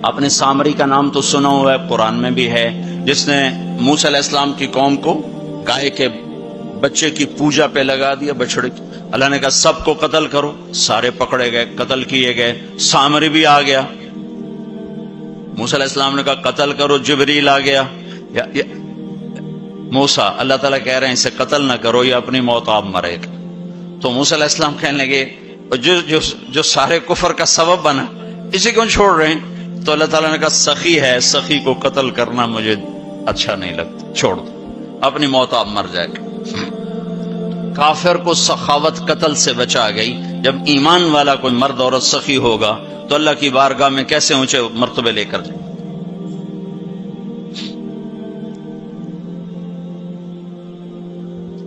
آپ نے سامری کا نام تو سنا ہوا ہے، قرآن میں بھی ہے، جس نے موسیٰ علیہ السلام کی قوم کو گائے کے بچے کی پوجا پہ لگا دیا، بچڑے کی۔ اللہ نے کہا سب کو قتل کرو، سارے پکڑے گئے، قتل کیے گئے، سامری بھی آ گیا۔ موسیٰ علیہ السلام نے کہا قتل کرو، جبریل آ گیا۔ موسیٰ، اللہ تعالیٰ کہہ رہے ہیں اسے قتل نہ کرو، یہ اپنی موت آپ مرے گا۔ تو موسیٰ علیہ السلام کہنے لگے جو سارے کفر کا سبب بنا، اسے کیوں چھوڑ رہے ہیں؟ تو اللہ تعالیٰ نے کہا سخی ہے، سخی کو قتل کرنا مجھے اچھا نہیں لگتا، چھوڑ دو، اپنی موت آپ مر جائے گا۔ کافر کو سخاوت قتل سے بچا گئی۔ جب ایمان والا کوئی مرد عورت سخی ہوگا تو اللہ کی بارگاہ میں کیسے اونچے مرتبے لے کر جائے۔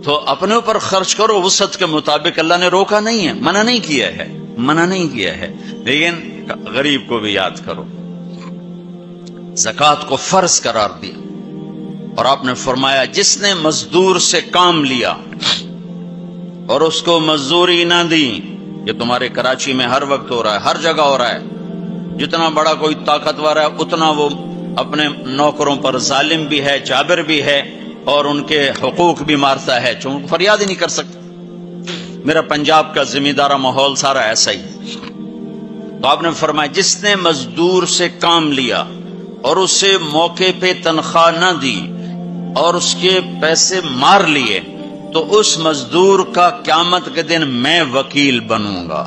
تو اپنے اوپر خرچ کرو وسعت کے مطابق، اللہ نے روکا نہیں ہے، منع نہیں کیا ہے، منع نہیں کیا ہے، لیکن غریب کو بھی یاد کرو۔ زکوٰۃ کو فرض قرار دیا، اور آپ نے فرمایا جس نے مزدور سے کام لیا اور اس کو مزدوری نہ دی، یہ تمہارے کراچی میں ہر وقت ہو رہا ہے، ہر جگہ ہو رہا ہے، جتنا بڑا کوئی طاقتور ہے اتنا وہ اپنے نوکروں پر ظالم بھی ہے، جابر بھی ہے، اور ان کے حقوق بھی مارتا ہے، چونکہ فریاد ہی نہیں کر سکتا۔ میرا پنجاب کا زمیندارہ ماحول سارا ایسا ہی۔ تو آپ نے فرمایا جس نے مزدور سے کام لیا اور اسے موقع پہ تنخواہ نہ دی اور اس کے پیسے مار لیے، تو اس مزدور کا قیامت کے دن میں وکیل بنوں گا،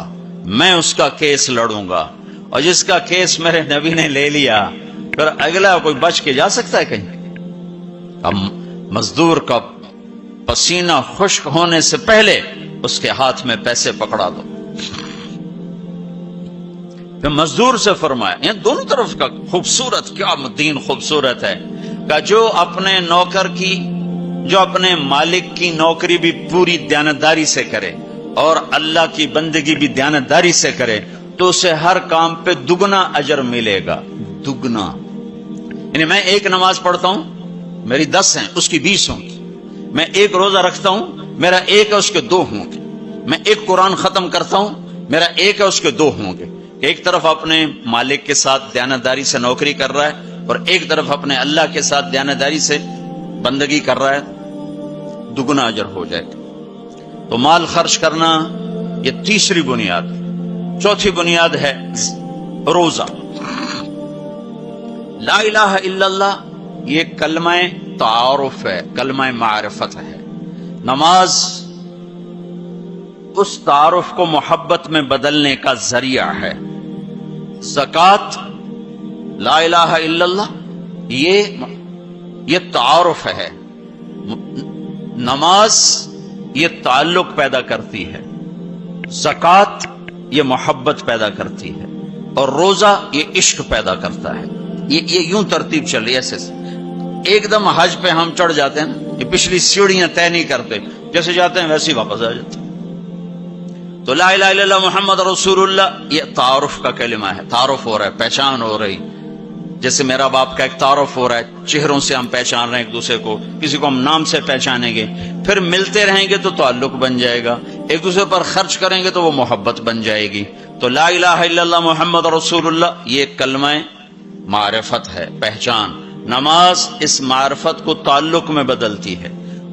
میں اس کا کیس لڑوں گا، اور جس کا کیس میرے نبی نے لے لیا پھر اگلا کوئی بچ کے جا سکتا ہے کہیں؟ اب مزدور کا پسینہ خشک ہونے سے پہلے اس کے ہاتھ میں پیسے پکڑا دو۔ پھر مزدور سے فرمایا، یہ دونوں طرف کا خوبصورت، کیا دین خوبصورت ہے، کہ جو اپنے نوکر کی، جو اپنے مالک کی نوکری بھی پوری دیانتداری سے کرے اور اللہ کی بندگی بھی دیانتداری سے کرے، تو اسے ہر کام پہ دگنا اجر ملے گا، دگنا۔ یعنی میں ایک نماز پڑھتا ہوں، میری 10 ہیں، اس کی 20 ہوں گی۔ میں ایک روزہ رکھتا ہوں، میرا 1 ہے، اس کے 2 ہوں گے۔ میں ایک قرآن ختم کرتا ہوں، میرا 1 ہے، اس کے 2 ہوں گے۔ ایک طرف اپنے مالک کے ساتھ دیانتداری سے نوکری کر رہا ہے، اور ایک طرف اپنے اللہ کے ساتھ دیانتداری سے بندگی کر رہا ہے، دگنا اجر ہو جائے گا۔ تو مال خرچ کرنا یہ تیسری بنیاد۔ چوتھی بنیاد ہے روزہ۔ لا الہ الا اللہ یہ کلمہ تعارف ہے، کلمہ معرفت ہے۔ نماز اس تعارف کو محبت میں بدلنے کا ذریعہ ہے۔ زکوٰۃ، لا الہ الا اللہ یہ تعارف ہے۔ نماز یہ تعلق پیدا کرتی ہے، زکوٰۃ یہ محبت پیدا کرتی ہے، اور روزہ یہ عشق پیدا کرتا ہے۔ یہ یوں ترتیب چل رہی ہے ایسے سے۔ ایک دم حج پہ ہم چڑھ جاتے ہیں نا، یہ پچھلی سیڑھیاں طے نہیں کرتے، جیسے جاتے ہیں ویسے ہی واپس آ جاتے ہیں۔ تو لا الہ الا اللہ محمد رسول اللہ یہ تعارف کا کلمہ ہے، تعارف ہو رہا ہے، پہچان ہو رہی۔ جیسے میرا باپ کا ایک تعارف ہو رہا ہے، چہروں سے ہم پہچان رہے ہیں ایک دوسرے کو، کسی کو ہم نام سے پہچانیں گے، پھر ملتے رہیں گے تو تعلق بن جائے گا، ایک دوسرے پر خرچ کریں گے تو وہ محبت بن جائے گی۔ تو لا الہ الا اللہ محمد رسول اللہ یہ کلمہ معرفت ہے، پہچان۔ نماز اس معرفت کو تعلق میں بدلتی ہے،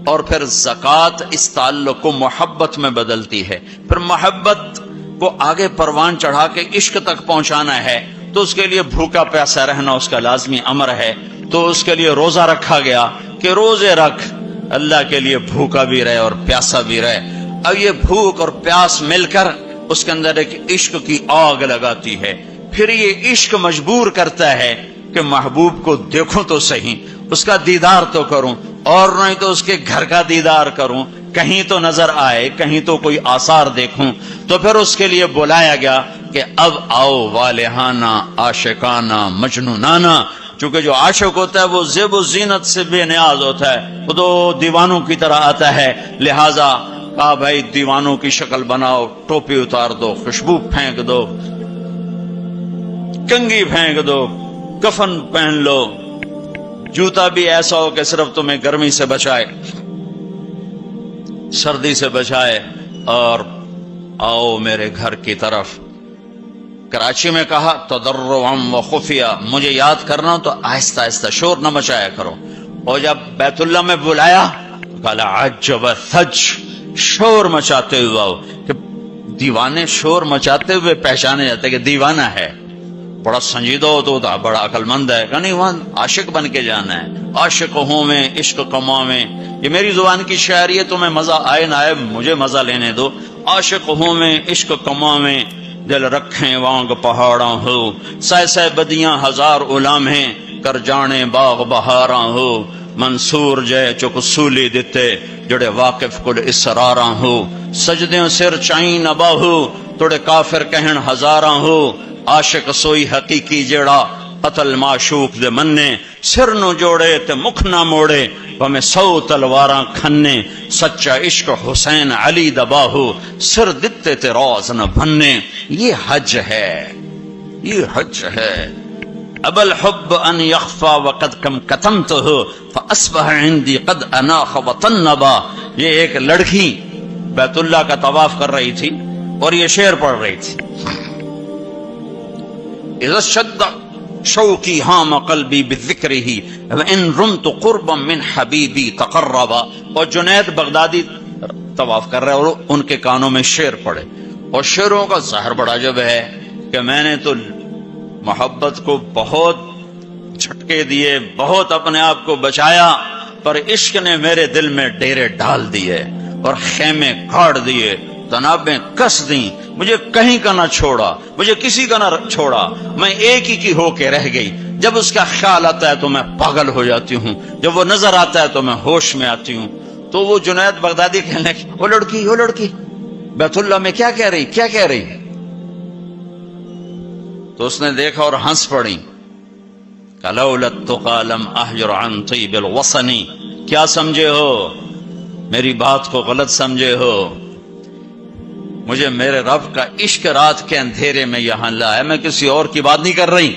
اور پھر زکوٰۃ اس تعلق کو محبت میں بدلتی ہے۔ پھر محبت کو آگے پروان چڑھا کے عشق تک پہنچانا ہے، تو اس کے لیے بھوکا پیاسا رہنا اس کا لازمی امر ہے۔ تو اس کے لیے روزہ رکھا گیا کہ روزے رکھ، اللہ کے لیے بھوکا بھی رہے اور پیاسا بھی رہے۔ اب یہ بھوک اور پیاس مل کر اس کے اندر ایک عشق کی آگ لگاتی ہے، پھر یہ عشق مجبور کرتا ہے کہ محبوب کو دیکھوں تو صحیح، اس کا دیدار تو کروں، اور نہیں تو اس کے گھر کا دیدار کروں، کہیں تو نظر آئے، کہیں تو کوئی آثار دیکھوں۔ تو پھر اس کے لیے بلایا گیا کہ اب آؤ والہانہ عاشقانہ مجنونانہ، چونکہ جو عاشق ہوتا ہے وہ زیب و زینت سے بے نیاز ہوتا ہے، وہ تو دیوانوں کی طرح آتا ہے، لہذا کہا بھائی دیوانوں کی شکل بناؤ، ٹوپی اتار دو، خوشبو پھینک دو، کنگھی پھینک دو، کفن پہن لو، جوتا بھی ایسا ہو کہ صرف تمہیں گرمی سے بچائے، سردی سے بچائے، اور آؤ میرے گھر کی طرف۔ کراچی میں کہا تضرعا و خفیہ، مجھے یاد کرنا تو آہستہ آہستہ، شور نہ مچایا کرو. اور جب بیت اللہ میں بلایا تو کہا عجب ثج، شور مچاتے ہوئے آؤ. کہ دیوانے شور مچاتے ہوئے پہچانے جاتے کہ دیوانہ ہے، بڑا سنجیدہ تو تھا، بڑا عقل مند ہے. کہ نہیں، وہاں عاشق بن کے جانا ہے. عاشق ہوں میں عشق کماں میں، یہ میری زبان کی شاعری ہے، تمہیں مزہ آئے نہ آئے مجھے مزہ لینے دو. عاشق ہوں میں عشق کماں میں، دل رکھیں وانگ پہاڑاں ہو، سہ سہ بدیاں ہزار علامیں، کر جانے باغ بہاراں ہو. منصور جے چک سولی دیتے، جڑے واقف کل اسراراں ہو. سجدیں سر چائیں نہ باہو، توڑے کافر کہن ہزاراں ہو. عاشق سوئی حقیقی جڑا، قتل معشوق دے مننے. سر نو جوڑے تے مکھ نہ موڑے، ہمیں 100 تلواراں کھنے. سچا عشق حسین علی دباہو، سر دتے تے روز نہ بھنے. یہ حج ہے، یہ حج ہے. اب الحب ان یخفا وقد کم کتمتہ فاصبح عندی قد اناخ وطنبا. یہ ایک لڑکی بیت اللہ کا طواف کر رہی تھی اور یہ شعر پڑھ رہی تھی. اذا شد شوقی ہام قلبی بذکرہ وان رمت قربا من حبیبی تقربا. اور جنید بغدادی طواف کر رہے اور ان کے کانوں میں شعر پڑے. اور شعروں کا ظاہر بڑا جب ہے کہ میں نے تو محبت کو بہت جھٹکے دیے، بہت اپنے آپ کو بچایا، پر عشق نے میرے دل میں ڈیرے ڈال دیے اور خیمے گاڑ دیے، تنابیں کس دیں. مجھے کہیں کا نہ چھوڑا، مجھے کسی کا نہ چھوڑا، میں ایک ہی کی ہو کے رہ گئی. جب اس کا خیال آتا ہے تو میں پاگل ہو جاتی ہوں، جب وہ نظر آتا ہے تو میں ہوش میں آتی ہوں. تو وہ جنید بغدادی کہنے لگے وہ لڑکی بیت اللہ میں کیا کہہ رہی. تو اس نے دیکھا اور ہنس پڑی. لولا التقى لم احجر عن طيب الوطن. کیا سمجھے ہو، میری بات کو غلط سمجھے ہو، مجھے میرے رب کا عشق رات کے اندھیرے میں یہاں لایا، میں کسی اور کی بات نہیں کر رہی.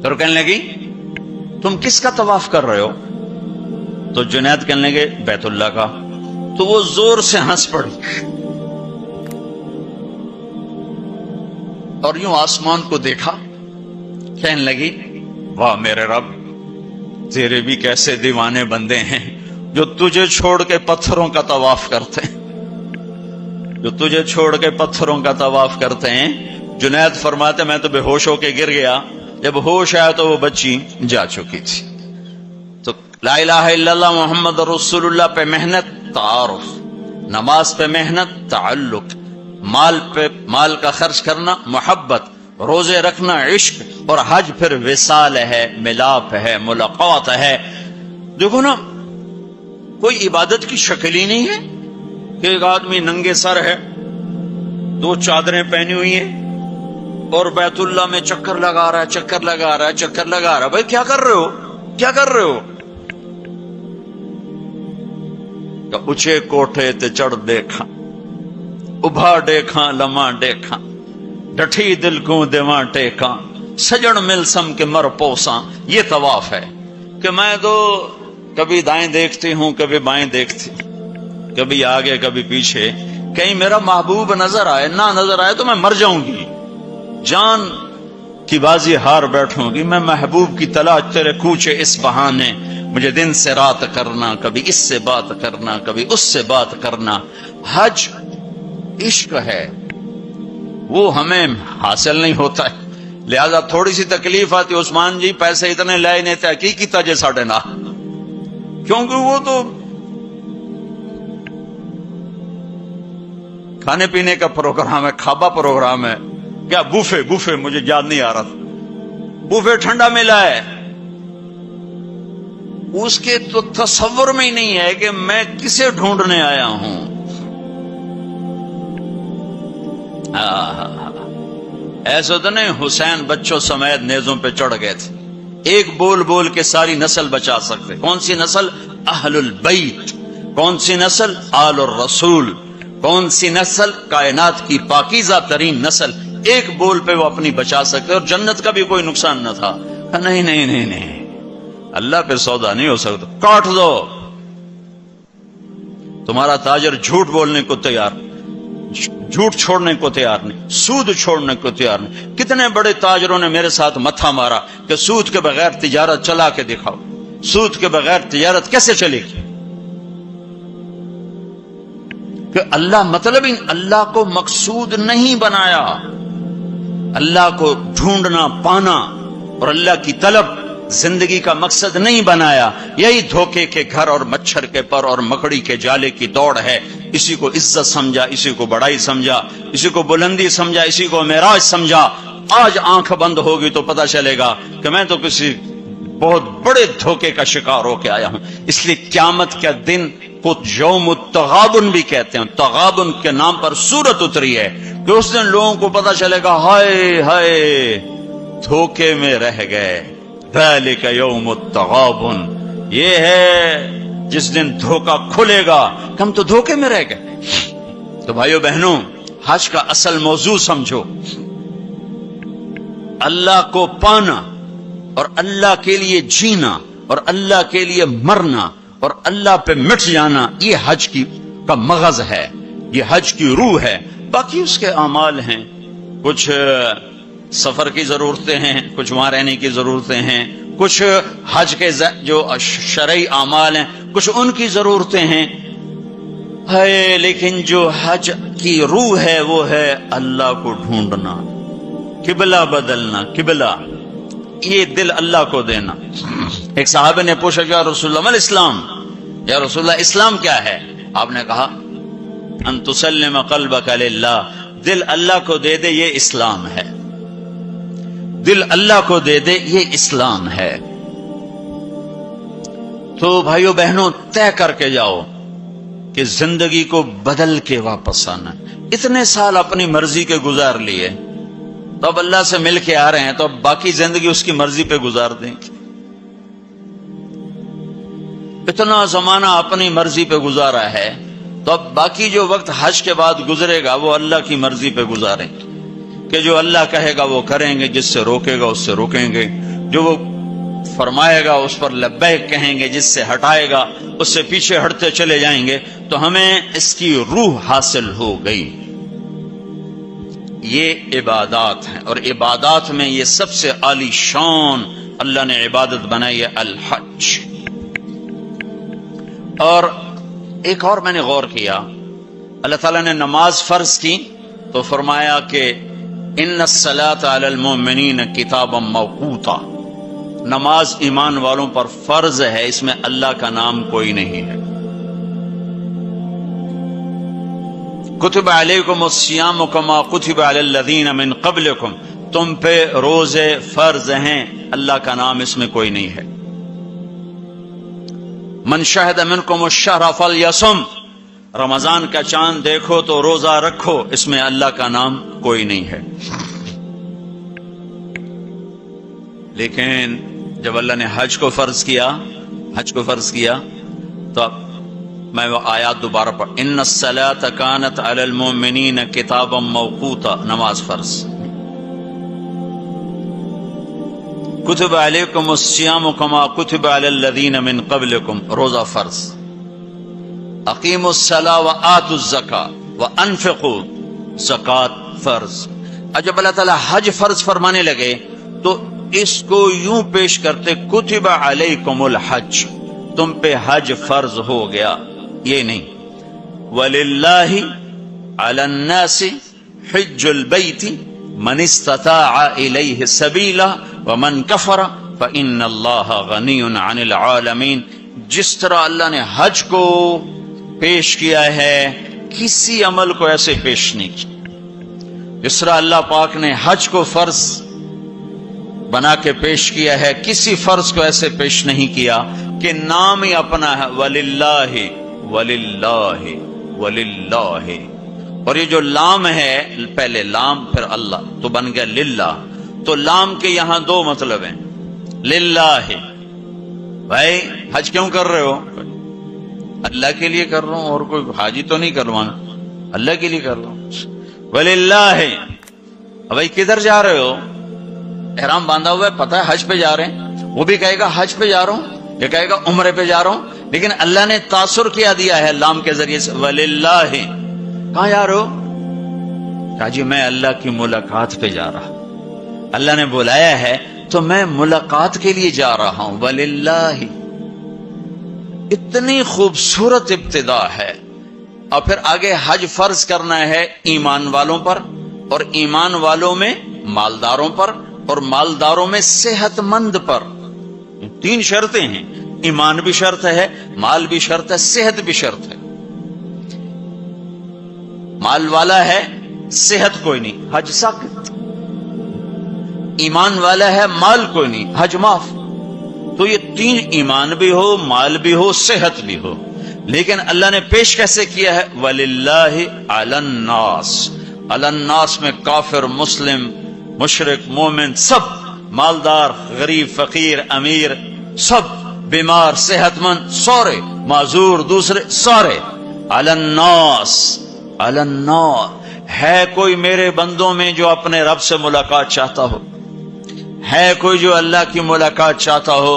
پھر کہنے لگی تم کس کا طواف کر رہے ہو؟ تو جنید کہنے لگے بیت اللہ کا. تو وہ زور سے ہنس پڑی اور یوں آسمان کو دیکھا، کہنے لگی واہ میرے رب، تیرے بھی کیسے دیوانے بندے ہیں جو تجھے چھوڑ کے پتھروں کا طواف کرتے ہیں، جو تجھے چھوڑ کے پتھروں کا طواف کرتے ہیں. جنید فرماتے میں تو بے ہوش ہو کے گر گیا، جب ہوش آیا تو وہ بچی جا چکی تھی. تو لا الہ الا اللہ محمد رسول اللہ پہ محنت تعارف، نماز پہ محنت تعلق، مال کا خرچ کرنا محبت، روزے رکھنا عشق، اور حج پھر وصال ہے، ملاپ ہے، ملاقات ہے. دیکھو نا، کوئی عبادت کی شکل ہی نہیں ہے کہ ایک آدمی ننگے سر ہے، 2 چادریں پہنی ہوئی ہیں اور بیت اللہ میں چکر لگا رہا ہے. بھائی کیا کر رہے ہو؟ کہ اچھے کوٹھے تے چڑھ دیکھا، ابھا دیکھا لمحہ دیکھا، ڈٹھی دل کو دیواں ٹیکاں، سجن ملسم کے مر پوساں. یہ طواف ہے کہ میں تو کبھی دائیں دیکھتی ہوں، کبھی بائیں دیکھتی، کبھی آگے کبھی پیچھے. کہیں میرا محبوب نظر آئے، نہ نظر آئے تو میں مر جاؤں گی، جان کی بازی ہار بیٹھوں گی. میں محبوب کی تلاش تیرے کوچے اس بہانے، مجھے دن سے رات کرنا، کبھی اس سے بات کرنا، کبھی اس سے بات کرنا. حج عشق ہے، وہ ہمیں حاصل نہیں ہوتا ہے، لہذا تھوڑی سی تکلیف آتی. عثمان جی پیسے اتنے لائے نہیں تحقیق کیتا جے ساڑھے نہ، کیونکہ وہ تو کھانے پینے کا پروگرام ہے، کھابا پروگرام ہے. کیا بوفے مجھے یاد نہیں آ رہا تھا، بوفے ٹھنڈا ملا ہے. اس کے تو تصور میں ہی نہیں ہے کہ میں کسے ڈھونڈنے آیا ہوں. ایسا تو نہیں حسین بچوں سمیت نیزوں پہ چڑھ گئے تھے، ایک بول کے ساری نسل بچا سکتے. کون سی نسل؟ اہل البیت. کون سی نسل؟ آل الرسول. کون سی نسل؟ کائنات کی پاکیزہ ترین نسل. ایک بول پہ وہ اپنی بچا سکتے، اور جنت کا بھی کوئی نقصان نہ تھا. نہیں، اللہ پہ سودا نہیں ہو سکتا، کاٹ دو. تمہارا تاجر جھوٹ بولنے کو تیار، جھوٹ چھوڑنے کو تیار نہیں، سود چھوڑنے کو تیار نہیں۔ کتنے بڑے تاجروں نے میرے ساتھ متھا مارا کہ سود کے بغیر تجارت چلا کے دکھاؤ، سود کے بغیر تجارت کیسے چلے گی؟ کہ اللہ مطلب اللہ کو مقصود نہیں بنایا، اللہ کو ڈھونڈنا پانا اور اللہ کی طلب زندگی کا مقصد نہیں بنایا۔ یہی دھوکے کے گھر اور مچھر کے پر اور مکڑی کے جالے کی دوڑ ہے۔ اسی کو عزت سمجھا، اسی کو بڑائی سمجھا، اسی کو بلندی سمجھا، اسی کو معراج سمجھا۔ آج آنکھ بند ہوگی تو پتہ چلے گا کہ میں تو کسی بہت بڑے دھوکے کا شکار ہو کے آیا ہوں۔ اس لیے قیامت کا دن کو یوم التغابن بھی کہتے ہیں، تغابن کے نام پر سورت اتری ہے کہ اس دن لوگوں کو پتہ چلے گا ہائے ہائے دھوکے میں رہ گئے۔ ذالک یوم التغابن، یہ ہے جس دن دھوکا کھلے گا کہ ہم تو دھوکے میں رہ گئے۔ تو بھائیو بہنوں، حج کا اصل موضوع سمجھو، اللہ کو پانا اور اللہ کے لیے جینا اور اللہ کے لیے مرنا اور اللہ پہ مٹ جانا، یہ حج کا مغز ہے، یہ حج کی روح ہے۔ باقی اس کے اعمال ہیں، کچھ سفر کی ضرورتیں ہیں، کچھ وہاں رہنے کی ضرورتیں ہیں، کچھ حج کے جو شرعی اعمال ہیں کچھ ان کی ضرورتیں ہیں، لیکن جو حج کی روح ہے وہ ہے اللہ کو ڈھونڈنا، قبلہ بدلنا، قبلہ یہ دل اللہ کو دینا۔ ایک صحابہ نے پوچھا یا رسول اللہ مل اسلام، یا رسول اللہ اسلام کیا ہے؟ آپ نے کہا ان تسلم قلبک للہ، دل اللہ کو دے دے یہ اسلام ہے، دل اللہ کو دے دے یہ اسلام ہے۔ تو بھائیو بہنوں طے کر کے جاؤ کہ زندگی کو بدل کے واپس آنا۔ اتنے سال اپنی مرضی کے گزار لیے، تو اب اللہ سے مل کے آ رہے ہیں، تو اب باقی زندگی اس کی مرضی پہ گزار دیں۔ اتنا زمانہ اپنی مرضی پہ گزارا ہے، تو اب باقی جو وقت حج کے بعد گزرے گا وہ اللہ کی مرضی پہ گزاریں کہ جو اللہ کہے گا وہ کریں گے، جس سے روکے گا اس سے روکیں گے، جو وہ فرمائے گا اس پر لبیک کہیں گے، جس سے ہٹائے گا اس سے پیچھے ہٹتے چلے جائیں گے۔ تو ہمیں اس کی روح حاصل ہو گئی۔ یہ عبادات ہیں، اور عبادات میں یہ سب سے عالی شان اللہ نے عبادت بنائی ہے الحج۔ اور ایک اور میں نے غور کیا، اللہ تعالیٰ نے نماز فرض کی تو فرمایا کہ ان الصلاۃ علی المؤمنین کتابا موقوتا، نماز ایمان والوں پر فرض ہے، اس میں اللہ کا نام کوئی نہیں ہے۔ کتب علیکم الصیام کما کتب علی الذین من قبلکم، تم پہ روزے فرض ہیں، اللہ کا نام اس میں کوئی نہیں ہے۔ من شہد منکم الشہر فلیصم، رمضان کا چاند دیکھو تو روزہ رکھو، اس میں اللہ کا نام کوئی نہیں ہے۔ لیکن جب اللہ نے حج کو فرض کیا تو اب میں وہ آیات دوبارہ پڑھ، ان الصلاۃ کانت علی المؤمنین کتابا موقوتا، نماز فرض۔ کتب علیکم الصیام کما کتب علی الذین من قبلکم، روزہ فرض۔ اقیموا الصلاۃ وآتوا الزکاۃ وانفقوا، زکات فرض۔ اور جب اللہ تعالیٰ حج فرض فرمانے لگے تو اس کو یوں پیش کرتے، کتب علیکم الحج، تم پہ حج فرض ہو گیا، یہ نہیں۔ وللہ علی الناس حج البیت من استطاع الیہ سبیلا ومن کفر فإن اللہ غنی عن العالمین۔ جس طرح اللہ نے حج کو پیش کیا ہے، کسی عمل کو ایسے پیش نہیں کیا۔ جس طرح اللہ پاک نے حج کو فرض بنا کے پیش کیا ہے، کسی فرض کو ایسے پیش نہیں کیا کہ نام ہی اپنا ہے، وللہ وللہ وللہ۔ اور یہ جو لام ہے، پہلے لام پھر اللہ، تو بن گیا للہ۔ تو لام کے یہاں دو مطلب ہیں، للہ، بھائی حج کیوں کر رہے ہو؟ اللہ کے لیے کر رہا ہوں، اور کوئی حاجی تو نہیں کروانا، اللہ کے لیے کر رہا ہوں۔ وللہ، بھائی کدھر جا رہے ہو؟ احرام باندھا ہوا ہے، پتہ ہے حج پہ جا رہے ہیں، وہ بھی کہے گا حج پہ جا رہا ہوں، یہ کہے گا عمرے پہ جا رہا ہوں، لیکن اللہ نے تاثر کیا دیا ہے لام کے ذریعے سے، وللہ۔ کہاں جا رہے ہو؟ کہا جی میں اللہ کی ملاقات پہ جا رہا، اللہ نے بلایا ہے تو میں ملاقات کے لیے جا رہا ہوں. وللہ، اتنی خوبصورت ابتدا ہے. اور پھر آگے حج فرض کرنا ہے ایمان والوں پر، اور ایمان والوں میں مالداروں پر، اور مالداروں میں صحت مند پر. 3 شرطیں ہیں، ایمان بھی شرط ہے، مال بھی شرط ہے، صحت بھی شرط ہے. مال والا ہے، صحت کوئی نہیں، حج ساقط. ایمان والا ہے، مال کوئی نہیں، حج معاف. تو یہ 3، ایمان بھی ہو، مال بھی ہو، صحت بھی ہو. لیکن اللہ نے پیش کیسے کیا ہے؟ وَلِلَّهِ عَلَى النَّاسِ. عَلَى النَّاسِ میں کافر، مسلم، مشرک، مومن، سب، مالدار، غریب، فقیر، امیر، سب، بیمار، صحت مند، سارے، معذور، دوسرے، سارے. عَلَى النَّاسِ، عَلَى النَّاسِ. ہے کوئی میرے بندوں میں جو اپنے رب سے ملاقات چاہتا ہو؟ ہے کوئی جو اللہ کی ملاقات چاہتا ہو؟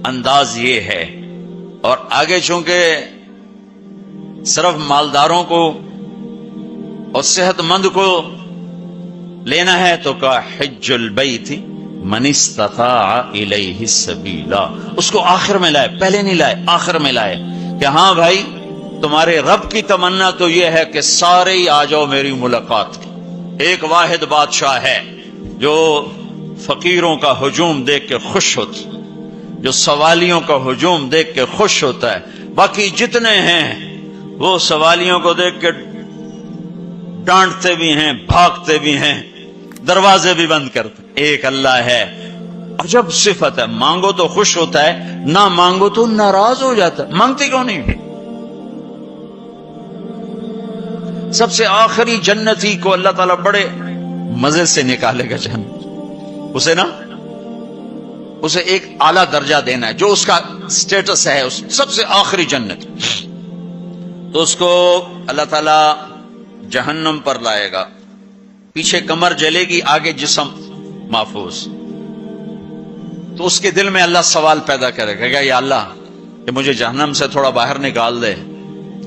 انداز یہ ہے. اور آگے چونکہ صرف مالداروں کو اور صحت مند کو لینا ہے تو کہا حج البیت من استطاع الیہ السبیلا. اس کو آخر میں لائے، پہلے نہیں لائے، آخر میں لائے کہ ہاں بھائی تمہارے رب کی تمنا تو یہ ہے کہ سارے ہی آ جاؤ میری ملاقات کی. ایک واحد بادشاہ ہے جو فقیروں کا ہجوم دیکھ کے خوش ہوتا، جو سوالیوں کا ہجوم دیکھ کے خوش ہوتا ہے. باقی جتنے ہیں وہ سوالیوں کو دیکھ کے ڈانٹتے بھی ہیں، بھاگتے بھی ہیں، دروازے بھی بند کرتے. ایک اللہ ہے، عجب صفت ہے. مانگو تو خوش ہوتا ہے، نہ مانگو تو ناراض ہو جاتا ہے. مانگتے کیوں نہیں؟ سب سے آخری جنتی کو اللہ تعالیٰ بڑے مزے سے نکالے گا جنت. اسے ایک اعلیٰ درجہ دینا ہے جو اس کا سٹیٹس ہے، اس سب سے آخری جنت. تو اس کو اللہ تعالیٰ جہنم پر لائے گا، پیچھے کمر جلے گی، آگے جسم محفوظ. تو اس کے دل میں اللہ سوال پیدا کرے گا، یا اللہ کہ مجھے جہنم سے تھوڑا باہر نکال دے،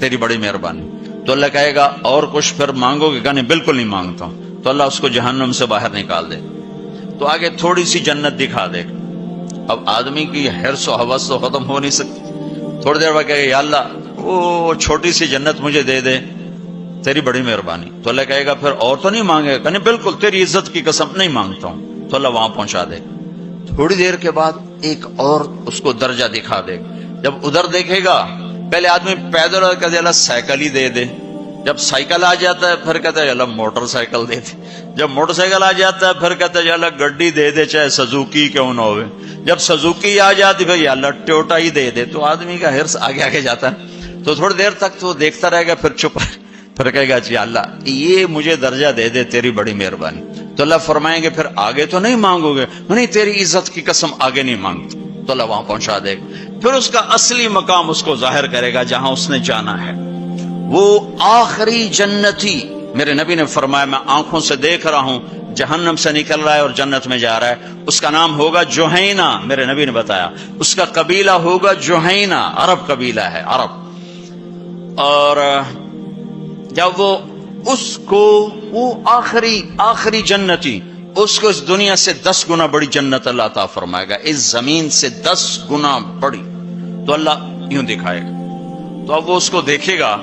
تیری بڑی مہربانی. تو اللہ کہے گا اور کچھ پھر مانگو گے؟ کہنے بالکل نہیں مانگتا ہوں. تو اللہ اس کو جہنم سے باہر نکال دے. تو آگے تھوڑی سی جنت دکھا دے. اب آدمی کی حرص و حوث تو ختم ہو نہیں سکتی. تھوڑی دیر بعد کہے گا یا اللہ وہ چھوٹی سی جنت مجھے دے دے، تیری بڑی مہربانی. تو اللہ کہے گا پھر اور تو نہیں مانگے گا؟ کہنے بالکل، تیری عزت کی قسم نہیں مانگتا ہوں. تو اللہ وہاں پہنچا دے. تھوڑی دیر کے بعد ایک اور اس کو درجہ دکھا دے. جب ادھر دیکھے گا، پہلے آدمی پیدل اور کہتے اللہ سائیکل ہی دے دے. جب سائیکل آ جاتا ہے پھر کہتا ہے اللہ موٹر سائیکل دے دے. جب موٹر سائیکل آ جاتا ہے پھر کہتا ہے اللہ گڈی دے دے، چاہے سزوکی کیوں نہ ہوئے. جب سزوکی آ جاتی پھر اللہ ٹوٹا ہی دے دے. تو آدمی کا حرص آگے آگے جاتا ہے. تو تھوڑی دیر تک تو دیکھتا رہے گا، پھر چپ، پھر کہے گا جی اللہ یہ مجھے درجہ دے دے، تیری بڑی مہربانی. تو اللہ فرمائیں گے پھر آگے تو نہیں مانگو گے؟ نہیں، تیری عزت کی قسم آگے نہیں مانگتا. تو اللہ وہاں پہنچا دے گا. پھر اس کا اصلی مقام اس کو ظاہر کرے گا جہاں اس نے جانا ہے. وہ آخری جنتی، میرے نبی نے فرمایا میں آنکھوں سے دیکھ رہا ہوں، جہنم سے نکل رہا ہے اور جنت میں جا رہا ہے. اس کا نام ہوگا جوہینہ. میرے نبی نے بتایا اس کا قبیلہ ہوگا جوہینہ، عرب قبیلہ ہے، عرب. اور جب وہ اس کو، وہ آخری جنتی، اس کو اس دنیا سے 10 گنا بڑی جنت اللہ عطا فرمائے گا، اس زمین سے 10 گنا بڑی. تو اللہ یوں دکھائے گا. تو اب وہ اس کو دیکھے گا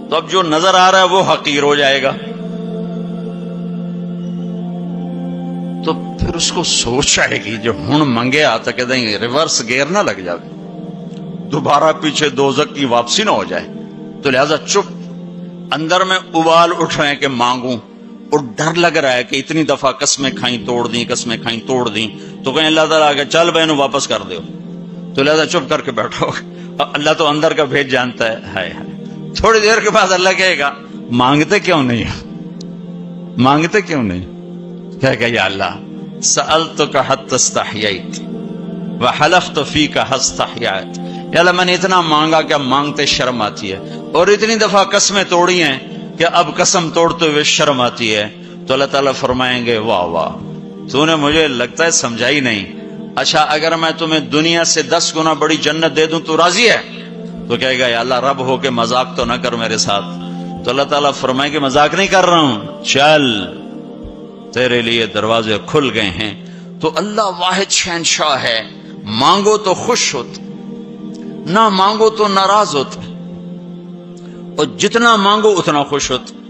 تو اب جو نظر آ رہا ہے وہ حقیر ہو جائے گا. تو پھر اس کو سوچ آئے گی جو ہن منگے آتا کہ نہیں ریورس گیئر نہ لگ جائے، دوبارہ پیچھے دوزخ کی واپسی نہ ہو جائے. تو لہذا چپ، اندر میں ابال اٹھ رہے ہیں کہ مانگوں، اور ڈر لگ رہا ہے کہ اتنی دفعہ قسمیں کھائیں توڑ دیں، قسمیں کھائیں توڑ دیں. تو کہیں اللہ تعالیٰ آگے چل بہنوں واپس کر دو. تو لہذا چپ کر کے بیٹھو. اللہ تو اندر کا بھید جانتا ہے. ہائے ہائے. تھوڑی دیر کے بعد اللہ کہے گا مانگتے کیوں نہیں، مانگتے کیوں نہیں؟ کہے گا یا اللہ سألتک حتی استحییت وحلفت فیک حتی استحییت. یا اللہ میں نے اتنا مانگا کہ اب مانگتے شرم آتی ہے، اور اتنی دفعہ قسمیں توڑی ہیں کہ اب قسم توڑتے ہوئے شرم آتی ہے. تو اللہ تعالیٰ فرمائیں گے واہ واہ، تو نے مجھے لگتا ہے سمجھائی نہیں. اچھا اگر میں تمہیں دنیا سے 10 گنا بڑی جنت دے دوں تو راضی ہے؟ تو کہے گا یا اللہ رب ہو کے مذاق تو نہ کر میرے ساتھ. تو اللہ تعالیٰ فرمائے کہ مذاق نہیں کر رہا ہوں، چل تیرے لیے دروازے کھل گئے ہیں۔ تو اللہ واحد شہنشاہ ہے، مانگو تو خوش ہوتا، نہ مانگو تو ناراض ہوتا، اور جتنا مانگو اتنا خوش ہوتا۔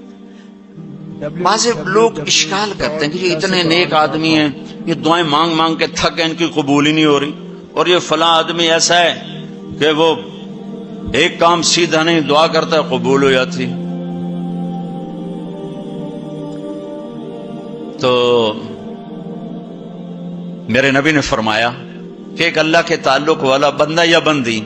بعض لوگ اشکال کرتے ہیں کہ یہ اتنے نیک آدمی ہیں، یہ دعائیں مانگ مانگ کے تھک گئے، ان کی قبول ہی نہیں ہو رہی، اور یہ فلاں آدمی ایسا ہے کہ وہ ایک کام سیدھا نہیں، دعا کرتا ہے قبول ہو جاتی۔ تو میرے نبی نے فرمایا کہ ایک اللہ کے تعلق والا بندہ یا بندی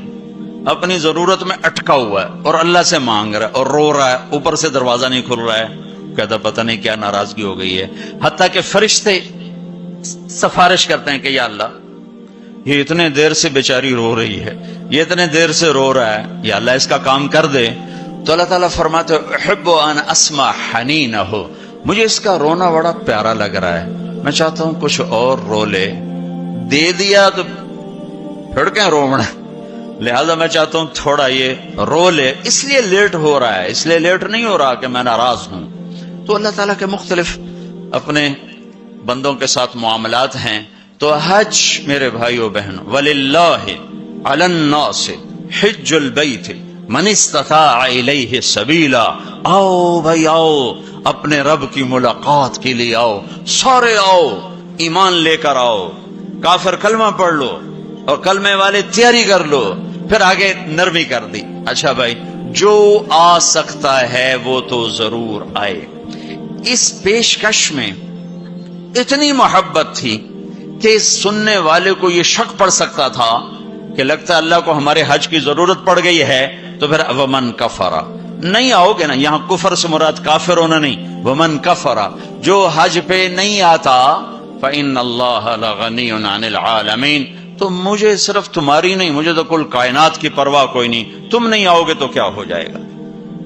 اپنی ضرورت میں اٹکا ہوا ہے اور اللہ سے مانگ رہا ہے اور رو رہا ہے، اوپر سے دروازہ نہیں کھل رہا ہے، کہتا پتہ نہیں کیا ناراضگی ہو گئی ہے، حتیٰ کہ فرشتے سفارش کرتے ہیں کہ یا اللہ یہ اتنے دیر سے بیچاری رو رہی ہے، یہ اتنے دیر سے رو رہا ہے، یا اللہ اس کا کام کر دے۔ تو اللہ تعالیٰ فرماتے احب ان اسمع حنینہ، مجھے اس کا رونا بڑا پیارا لگ رہا ہے، میں چاہتا ہوں کچھ اور رو لے، دے دیا تو پھر کیا رونا، لہذا میں چاہتا ہوں تھوڑا یہ رو لے، اس لیے لیٹ ہو رہا ہے، اس لیے لیٹ نہیں ہو رہا کہ میں ناراض ہوں۔ تو اللہ تعالیٰ کے مختلف اپنے بندوں کے ساتھ معاملات ہیں۔ تو حج میرے بھائیو بہنوں، وَلِلَّهِ عَلَى النَّاسِ حِجُّ الْبَيْتِ مَنِ اسْتَطَاعَ إِلَيْهِ سَبِيلًا، آؤ بھائی آؤ، اپنے رب کی ملاقات کے لیے آؤ، سارے آؤ، ایمان لے کر آؤ، کافر کلمہ پڑھ لو اور کلمے والے تیاری کر لو، پھر آگے نرمی کر دی، اچھا بھائی جو آ سکتا ہے وہ تو ضرور آئے۔ اس پیشکش میں اتنی محبت تھی کہ سننے والے کو یہ شک پڑ سکتا تھا کہ لگتا ہے اللہ کو ہمارے حج کی ضرورت پڑ گئی ہے، تو پھر ومن کفر، نہیں آؤ گے نا، یہاں کفر سے مراد کافر ہونا نہیں، ومن کفر، جو حج پہ نہیں آتا فإن اللہ لغنی عن العالمین، تو مجھے صرف تمہاری نہیں، مجھے تو کل کائنات کی پرواہ کوئی نہیں، تم نہیں آؤ گے تو کیا ہو جائے گا۔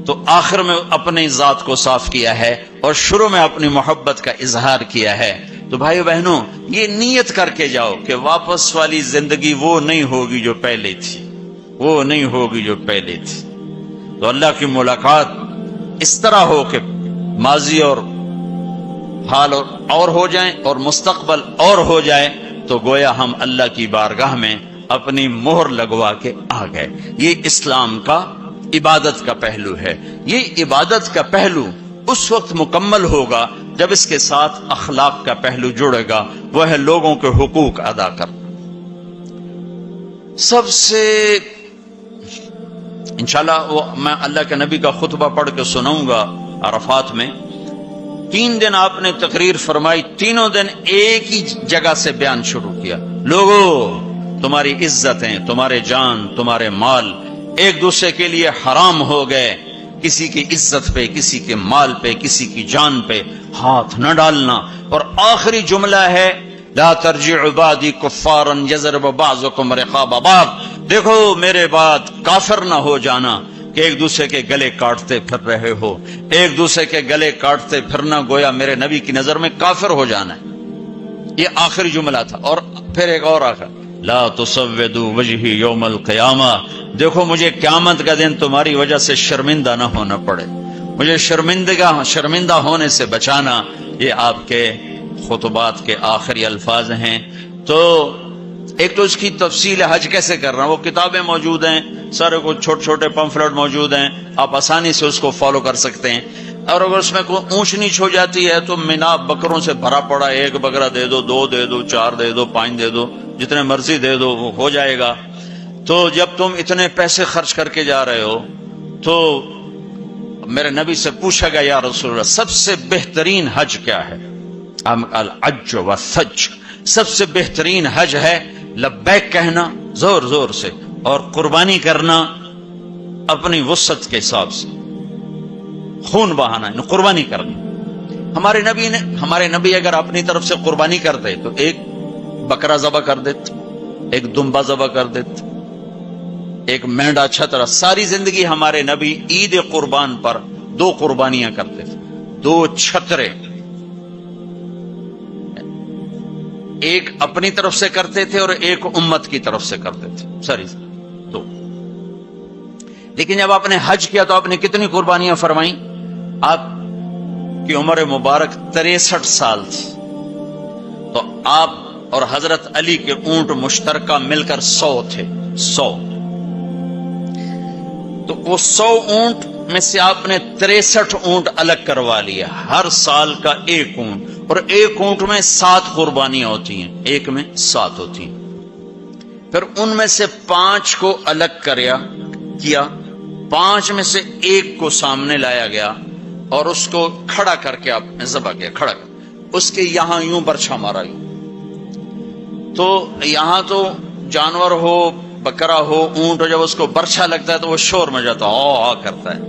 تو آخر میں اپنی ذات کو صاف کیا ہے اور شروع میں اپنی محبت کا اظہار کیا ہے۔ تو بھائیو بہنوں، یہ نیت کر کے جاؤ کہ واپس والی زندگی وہ نہیں ہوگی جو پہلے تھی، وہ نہیں ہوگی جو پہلے تھی۔ تو اللہ کی ملاقات اس طرح ہو کہ ماضی اور حال اور ہو جائیں اور مستقبل اور ہو جائے، تو گویا ہم اللہ کی بارگاہ میں اپنی مہر لگوا کے آ گئے۔ یہ اسلام کا عبادت کا پہلو ہے۔ یہ عبادت کا پہلو اس وقت مکمل ہوگا جب اس کے ساتھ اخلاق کا پہلو جڑے گا، وہ ہے لوگوں کے حقوق ادا کرنا۔ سب سے انشاءاللہ میں اللہ کے نبی کا خطبہ پڑھ کے سناؤں گا عرفات میں۔ 3 دن آپ نے تقریر فرمائی، تینوں دن ایک ہی جگہ سے بیان شروع کیا، لوگوں تمہاری عزتیں، تمہارے جان، تمہارے مال ایک دوسرے کے لیے حرام ہو گئے، کسی کی عزت پہ، کسی کے مال پہ، کسی کی جان پہ ہاتھ نہ ڈالنا۔ اور آخری جملہ ہے لا ترجعوا بعدی کفارا یضرب بعضکم رقاب بعض، دیکھو میرے بعد کافر نہ ہو جانا کہ ایک دوسرے کے گلے کاٹتے پھر رہے ہو، ایک دوسرے کے گلے کاٹتے پھرنا گویا میرے نبی کی نظر میں کافر ہو جانا ہے۔ یہ آخری جملہ تھا۔ اور پھر ایک اور آخر لا تسودوا وجہی یوم القیامہ، دیکھو مجھے قیامت کا دن تمہاری وجہ سے شرمندہ نہ ہونا پڑے، مجھے شرمندہ ہونے سے بچانا۔ یہ آپ کے خطبات کے آخری الفاظ ہیں۔ تو ایک تو اس کی تفصیل حج کیسے کر رہا ہوں، وہ کتابیں موجود ہیں، سارے کو چھوٹے چھوٹے پمفلٹ موجود ہیں، آپ آسانی سے اس کو فالو کر سکتے ہیں۔ اور اگر اس میں کوئی اونچ نیچ ہو جاتی ہے تو مینا بکروں سے بھرا پڑا، 1 بکرا دے دو، 2 دے دو، 4 دے دو، 5 دے دو، جتنے مرضی دے دو، وہ ہو جائے گا۔ تو جب تم اتنے پیسے خرچ کر کے جا رہے ہو تو میرے نبی سے پوچھا گیا یا رسول اللہ سب سے بہترین حج کیا ہے؟ الحج والثج، سب سے بہترین حج ہے لبیک کہنا زور زور سے اور قربانی کرنا اپنی وسعت کے حساب سے، خون بہانا یعنی قربانی کرنا۔ ہمارے نبی اگر اپنی طرف سے قربانی کرتے تو 1 بکرا ذبح کر دیتے، 1 دمبا ذبح کر دیتے، 1 مینڈا چھترا۔ ساری زندگی ہمارے نبی عید قربان پر 2 قربانیاں کرتے تھے، 2 چھترے، 1 اپنی طرف سے کرتے تھے اور 1 امت کی طرف سے کرتے تھے، ساری 2۔ لیکن جب آپ نے حج کیا تو آپ نے کتنی قربانیاں فرمائیں؟ آپ کی عمر مبارک 63 سال تھی، تو آپ اور حضرت علی کے اونٹ مشترکہ مل کر 100 تھے، 100۔ تو وہ 100 اونٹ میں سے آپ نے 63 اونٹ الگ کروا لیا، ہر سال کا ایک اونٹ، اور ایک اونٹ میں 7 قربانیاں ہوتی ہیں، ایک میں 7 ہوتی ہیں۔ پھر ان میں سے 5 کو الگ کیا، 5 میں سے ایک کو سامنے لایا گیا اور اس کو کھڑا کر کے آپ نے ذبح کیا، کھڑا کر اس کے یہاں یوں برچھا مارا یوں۔ تو یہاں تو جانور ہو، بکرا ہو، اونٹ ہو، جب اس کو برچھا لگتا ہے تو وہ شور مچاتا ہے، کرتا ہے،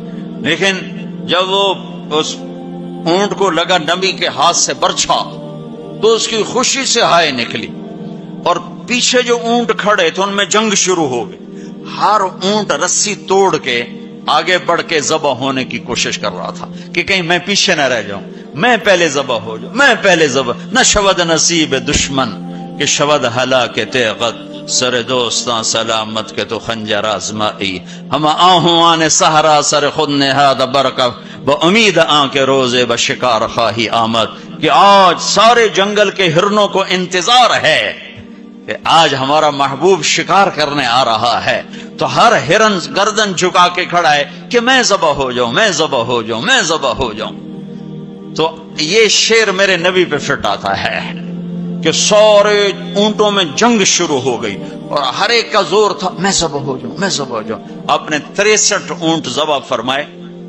لیکن جب وہ اس اونٹ کو لگا نبی کے ہاتھ سے برچھا تو اس کی خوشی سے ہائے نکلی، اور پیچھے جو اونٹ کھڑے تھے ان میں جنگ شروع ہو گئی، ہر اونٹ رسی توڑ کے آگے بڑھ کے ذبح ہونے کی کوشش کر رہا تھا کہ کہیں میں پیچھے نہ رہ جاؤں، میں پہلے ذبح ہو جاؤں، میں پہلے ذبح نہ شود نصیب دشمن کہ شود ہلا کے تیغت سر دوستاں سلامت کے تو خنجر آزمائی، ہم آہوان صحرا سر خود نہاد برکف با امید آن کے روزے بشکار خواہی آمد، کہ آج سارے جنگل کے ہرنوں کو انتظار ہے کہ آج ہمارا محبوب شکار کرنے آ رہا ہے، تو ہر ہرن گردن جھکا کے کھڑا ہے کہ میں ذبح ہو جاؤں، میں ذبح ہو جاؤں، میں ذبح ہو جاؤں۔ تو یہ شعر میرے نبی پہ فٹ آتا ہے کہ سارے اونٹوں میں جنگ شروع ہو گئی اور ہر ایک کا زور تھا میں ذبح ہو جاؤں، میں ذبح ہو جاؤں۔ آپ نے 63 اونٹ ذبح فرمائے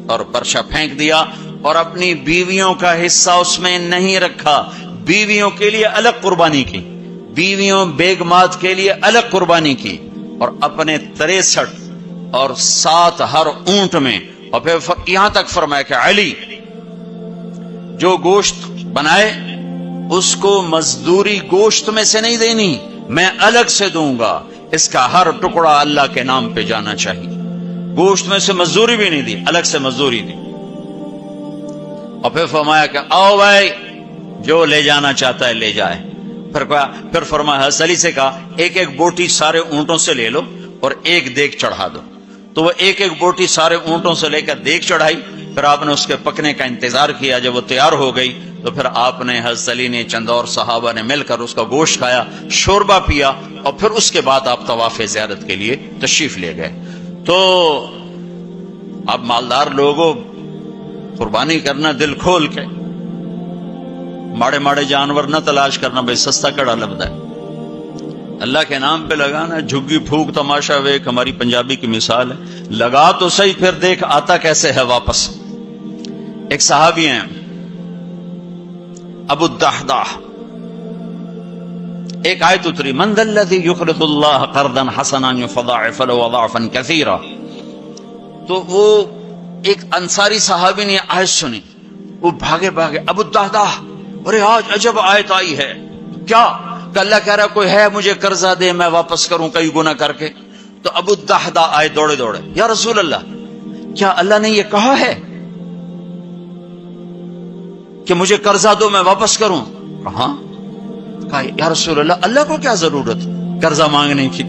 اور برچھا پھینک دیا، اور اپنی بیویوں کا حصہ اس میں نہیں رکھا، بیویوں کے لیے الگ قربانی کی، بیویوں بیگمات کے لیے الگ قربانی کی، اور اپنے 63 اور 7 ہر اونٹ میں، اور پھر یہاں تک فرمایا کہ علی جو گوشت بنائے اس کو مزدوری گوشت میں سے نہیں دینی، میں الگ سے دوں گا، اس کا ہر ٹکڑا اللہ کے نام پہ جانا چاہیے، گوشت میں سے مزدوری بھی نہیں دی، الگ سے مزدوری دی۔ اور پھر فرمایا کہ آؤ بھائی جو لے جانا چاہتا ہے لے جائے۔ پھر فرمایا حضرت علی سے کہا ایک ایک بوٹی سارے اونٹوں سے لے لو اور ایک دیگ چڑھا دو، تو وہ ایک ایک بوٹی سارے اونٹوں سے لے کر دیگ چڑھائی، پھر آپ نے اس کے پکنے کا انتظار کیا، جب وہ تیار ہو گئی تو پھر آپ نے حضرت علی نے چند اور صحابہ نے مل کر اس کا گوشت کھایا، شوربہ پیا، اور پھر اس کے بعد آپ طواف زیارت کے لیے تشریف لے گئے۔ تو اب مالدار لوگوں قربانی کرنا دل کھول کے، ماڑے ماڑے جانور نہ تلاش کرنا، بھائی سستا کڑا لبدا ہے، اللہ کے نام پہ لگانا، جھگی پھونک تماشا ویک ہماری پنجابی کی مثال ہے، لگا تو صحیح پھر دیکھ آتا کیسے ہے واپس۔ ایک صحابی ہیں ابو الدحداح، ایک آیت اتری من ذا الذی یقرض اللہ قرضا حسنا یضاعف له اضعافا کثیرا، تو وہ ایک انصاری صحابی نے آیت سنی، وہ بھاگے ابو الدحداح، ارے آج عجب آیت آئی ہے، کیا کہ اللہ کہہ رہا کوئی ہے مجھے قرضہ دے میں واپس کروں کئی گناہ کر کے۔ تو ابو الدحداح آئے دوڑے یا رسول اللہ کیا اللہ نے یہ کہا ہے کہ مجھے قرضہ دو میں واپس کروں؟ ہاں۔ کہا یا رسول اللہ اللہ کو کیا ضرورت قرضہ مانگنے کی،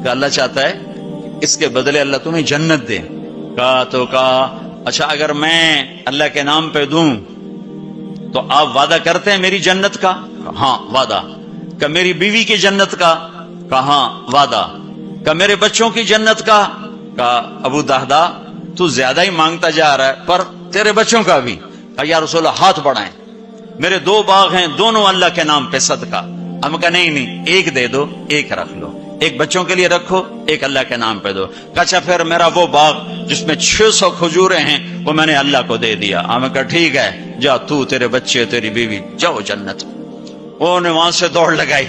کہ اللہ چاہتا ہے اس کے بدلے اللہ تمہیں جنت دے۔ کہا اچھا اگر میں اللہ کے نام پہ دوں تو آپ وعدہ کرتے ہیں میری جنت کا؟ ہاں وعدہ۔ کہ میری بیوی کی جنت کا؟ کہاں وعدہ۔ کہ میرے بچوں کی جنت کا؟ کہا ابو الدحداح تو زیادہ ہی مانگتا جا رہا ہے، پر تیرے بچوں کا بھی؟ کہا یا رسول اللہ ہاتھ بڑھائیں، میرے 2 باغ ہیں دونوں اللہ کے نام پہ صدقہ۔ ہم کہا نہیں ایک دے دو، ایک رکھ لو، ایک بچوں کے لیے رکھو، ایک اللہ کے نام پہ دو۔ کہا پھر میرا وہ باغ جس میں 600 کھجوریں ہیں وہ میں نے اللہ کو دے دیا۔ ہم کہا ٹھیک ہے جا تو تیرے بچے تیری بیوی جاؤ جنت۔ انہوں نے وہاں سے دوڑ لگائی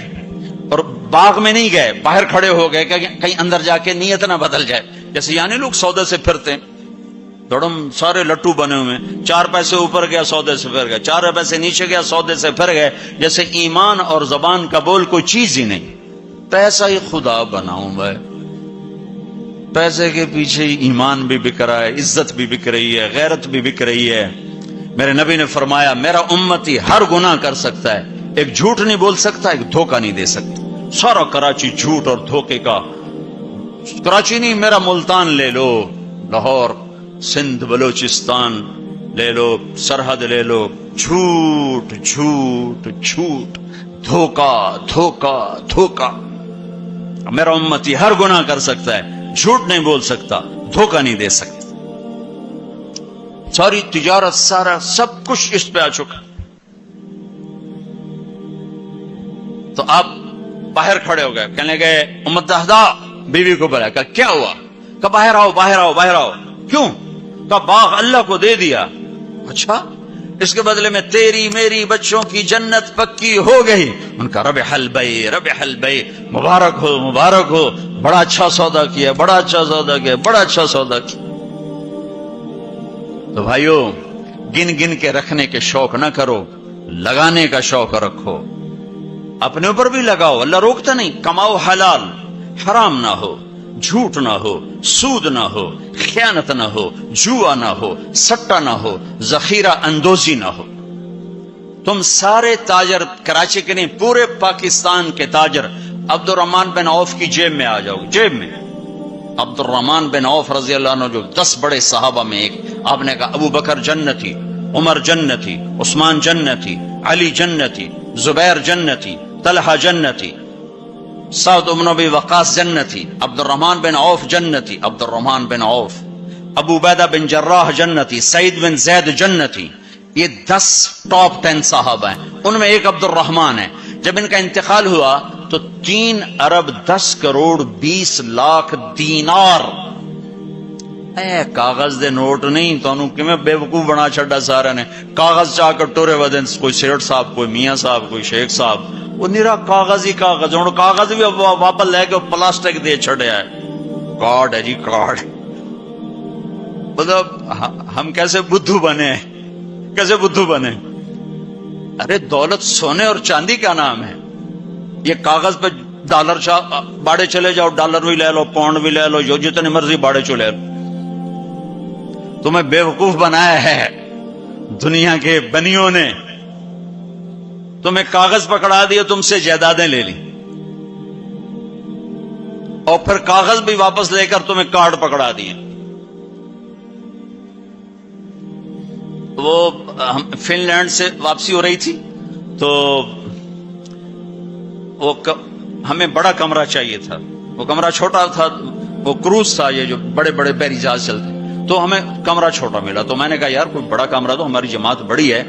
اور باغ میں نہیں گئے، باہر کھڑے ہو گئے کہ کہیں اندر جا کے نیت نہ بدل جائے، جیسے یعنی لوگ سودے سے پھرتے ہیں، دوڑم سارے لٹو بنے ہوئے، 4 پیسے اوپر گیا سودے سے پھر گئے، 4 پیسے نیچے گیا سودے سے پھر گئے، جیسے ایمان اور زبان کا بول کوئی چیز ہی نہیں۔ پیسہ ہی خدا بناؤں میں، پیسے کے پیچھے ایمان بھی بک رہا ہے، عزت بھی بک رہی ہے، غیرت بھی بک رہی ہے۔ میرے نبی نے فرمایا میرا امتی ہر گناہ کر سکتا ہے، ایک جھوٹ نہیں بول سکتا، ایک دھوکہ نہیں دے سکتا۔ سارا کراچی جھوٹ اور دھوکے کا، کراچی نہیں میرا ملتان لے لو، لاہور، سندھ، بلوچستان، لے لو، سرحد لے لو، جھوٹ جھوٹ جھوٹ، دھوکا دھوکا دھوکا. میرا امتی ہر گناہ کر سکتا ہے، جھوٹ نہیں بول سکتا، دھوکا نہیں دے سکتا. ساری تجارت، سارا سب کچھ اس پہ آ چکا. تو آپ باہر کھڑے ہو گئے، کہنے گئے امت دہدا، بیوی کو بلایا، کہا کیا ہوا؟ کہا باہر آؤ باہر آؤ باہر آؤ. کیوں؟ کہا باغ اللہ کو دے دیا. اچھا، اس کے بدلے میں تیری میری بچوں کی جنت پکی ہو گئی. ان کا ربح البیع ربح البیع، مبارک ہو مبارک ہو، بڑا اچھا سودا کیا، بڑا اچھا سودا کیا، بڑا اچھا سودا کیا. تو بھائیو، گن گن کے رکھنے کے شوق نہ کرو، لگانے کا شوق رکھو. اپنے اوپر بھی لگاؤ، اللہ روکتا نہیں. کماؤ حلال، حرام نہ ہو، جھوٹ نہ ہو، سود نہ ہو، خیانت نہ ہو، جوا نہ ہو، سٹا نہ ہو، ذخیرہ اندوزی نہ ہو. تم سارے تاجر، کراچی کے نہیں پورے پاکستان کے تاجر عبد الرحمن بن عوف کی جیب میں آ جاؤ. جیب میں عبد الرحمن بن عوف رضی اللہ عنہ، جو 10 بڑے صحابہ میں ایک، آپ نے کہا ابو بکر جنتی، عمر جنتی، عثمان جنتی، علی جنتی، زبیر جنتی، طلحہ جنتی، سعد بن ابی وقاص جنتی، عبد الرحمن بن عوف جنتی، عبد الرحمن بن عوف، ابو عبیدہ بن جراح جنتی، سعید بن زید جنتی. یہ 10 ٹاپ 10 صحابہ ہیں، ان میں ایک عبد الرحمن ہے. جب ان کا انتقال ہوا تو 3 ارب 10 کروڑ 20 لاکھ دینار، اے کاغذ دے نوٹ نہیں، تو انہوں کیویں بے وقوف بنا چھڑا سارا نے. کاغذ چاہ کر ٹورے ودن، کوئی سیٹ صاحب، کوئی میاں صاحب، کوئی شیخ صاحب، وہ نیرا کاغذ ہی کاغذ. ہوں کاغذ بھی واپس لے کے پلاسٹک دے چھڑیا ہے. کارڈ ہے جی کارڈ. مطلب ہم کیسے بدھو بنے، کیسے بدھو بنے. ارے دولت سونے اور چاندی کا نام ہے. یہ کاغذ پہ ڈالر باڑے چلے جاؤ، ڈالر بھی لے لو، پاؤنڈ بھی لے لو، جو جتنے مرضی باڑے چلے لو. تمہیں بے وقوف بنایا ہے دنیا کے بنیوں نے. تمہیں کاغذ پکڑا دیا، تم سے جائیدادیں لے لی، اور پھر کاغذ بھی واپس لے کر تمہیں کارڈ پکڑا دیے. وہ فن لینڈ سے واپسی ہو رہی تھی تو وہ ہمیں بڑا کمرہ چاہیے تھا. وہ کمرہ چھوٹا تھا، وہ کروز تھا، یہ جو بڑے بڑے بحری جہاز چلتے، تو ہمیں کمرہ چھوٹا ملا. تو میں نے کہا یار کوئی بڑا کمرہ، تو ہماری جماعت بڑی ہے،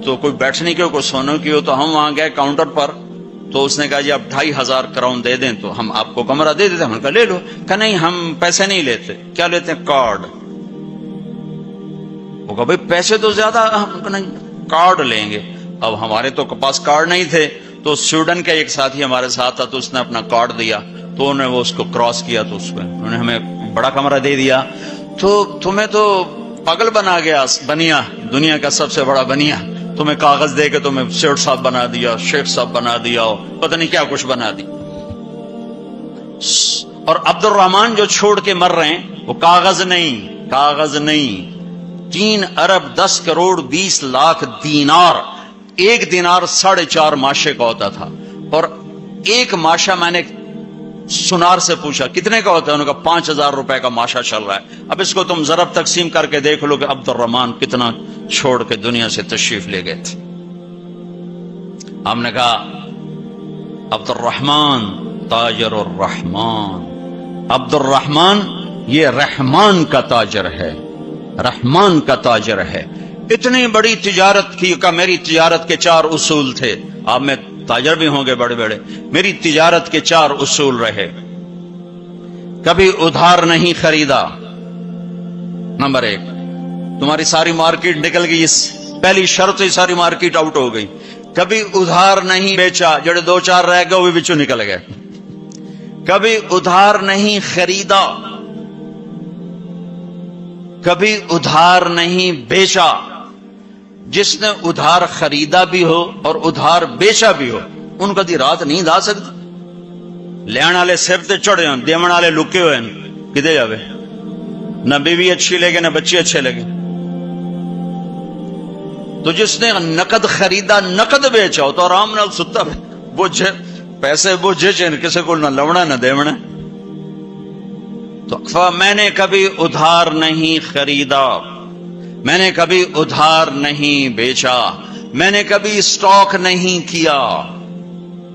تو کوئی بیٹھنے کی ہو، کوئی سونے کی ہو. تو ہم وہاں گئے کاؤنٹر پر، تو اس نے کہا جی آپ 2500 کراؤن دے دیں تو ہم آپ کو کمرہ دے دیتے. ہم نے کہا لے لو. کہا نہیں ہم پیسے نہیں لیتے. کیا لیتے ہیں؟ کارڈ. وہ کہا بھائی پیسے تو زیادہ، ہم کہا نہیں کارڈ لیں گے. اب ہمارے تو پاس کارڈ نہیں تھے، تو سویڈن کا ایک ساتھی ہمارے ساتھ تھا، تو اس نے اپنا کارڈ دیا، تو انہوں نے وہ اس کو کراس کیا، تو اس کو انہوں نے ہمیں بڑا کمرہ دے دیا. تو تمہیں تو پاگل بنا گیا بنیا، دنیا کا سب سے بڑا بنیا. تمہیں کاغذ دے کے تمہیں سیٹ صاحب بنا دیا، شیخ صاحب بنا دیا، پتہ نہیں کیا کچھ بنا دی. اور عبد الرحمن جو چھوڑ کے مر رہے ہیں وہ کاغذ نہیں، کاغذ نہیں، 3 ارب 10 کروڑ 20 لاکھ دینار. ایک دینار 4.5 ماشے کا ہوتا تھا. اور ایک ماشا میں نے سنار سے پوچھا کتنے کا ہوتا ہے، انہوں نے کہا 5000 روپے کا ماشا چل رہا ہے. اب اس کو تم ضرب تقسیم کر کے دیکھ لو کہ عبد الرحمن کتنا چھوڑ کے دنیا سے تشریف لے گئے تھے. ہم نے کہا عبد الرحمن تاجر الرحمن. عبد الرحمن یہ رحمان کا تاجر ہے، رحمان کا تاجر ہے. اتنی بڑی تجارت کی کہ میری تجارت کے 4 اصول تھے. آپ میں تاجر بھی ہوں گے بڑے بڑے. میری تجارت کے 4 اصول رہے. کبھی ادھار نہیں خریدا، نمبر 1. تمہاری ساری مارکیٹ نکل گئی، اس پہلی شرط ہی ساری مارکیٹ آؤٹ ہو گئی. کبھی ادھار نہیں بیچا، جڑے 2-4 رہ گئے وہ بھی بچوں نکل گئے. کبھی ادھار نہیں خریدا، کبھی ادھار نہیں بیچا. جس نے ادھار خریدا بھی ہو اور ادھار بیچا بھی ہو، ان کا دی رات نیند آ سکتی. لین والے سر تے چڑھے ہوں، دیون والے لکے ہوئے ہیں، کدے جاوے؟ نہ بیوی اچھی لگے نہ بچے اچھے لگے. تو جس نے نقد خریدا نقد بیچا ہو تو آرام نال ستا بوجھے پیسے بوجھے چین کسی کو نہ لونا نہ دیونا. تو میں نے کبھی ادھار نہیں خریدا، میں نے کبھی ادھار نہیں بیچا، میں نے کبھی اسٹاک نہیں کیا،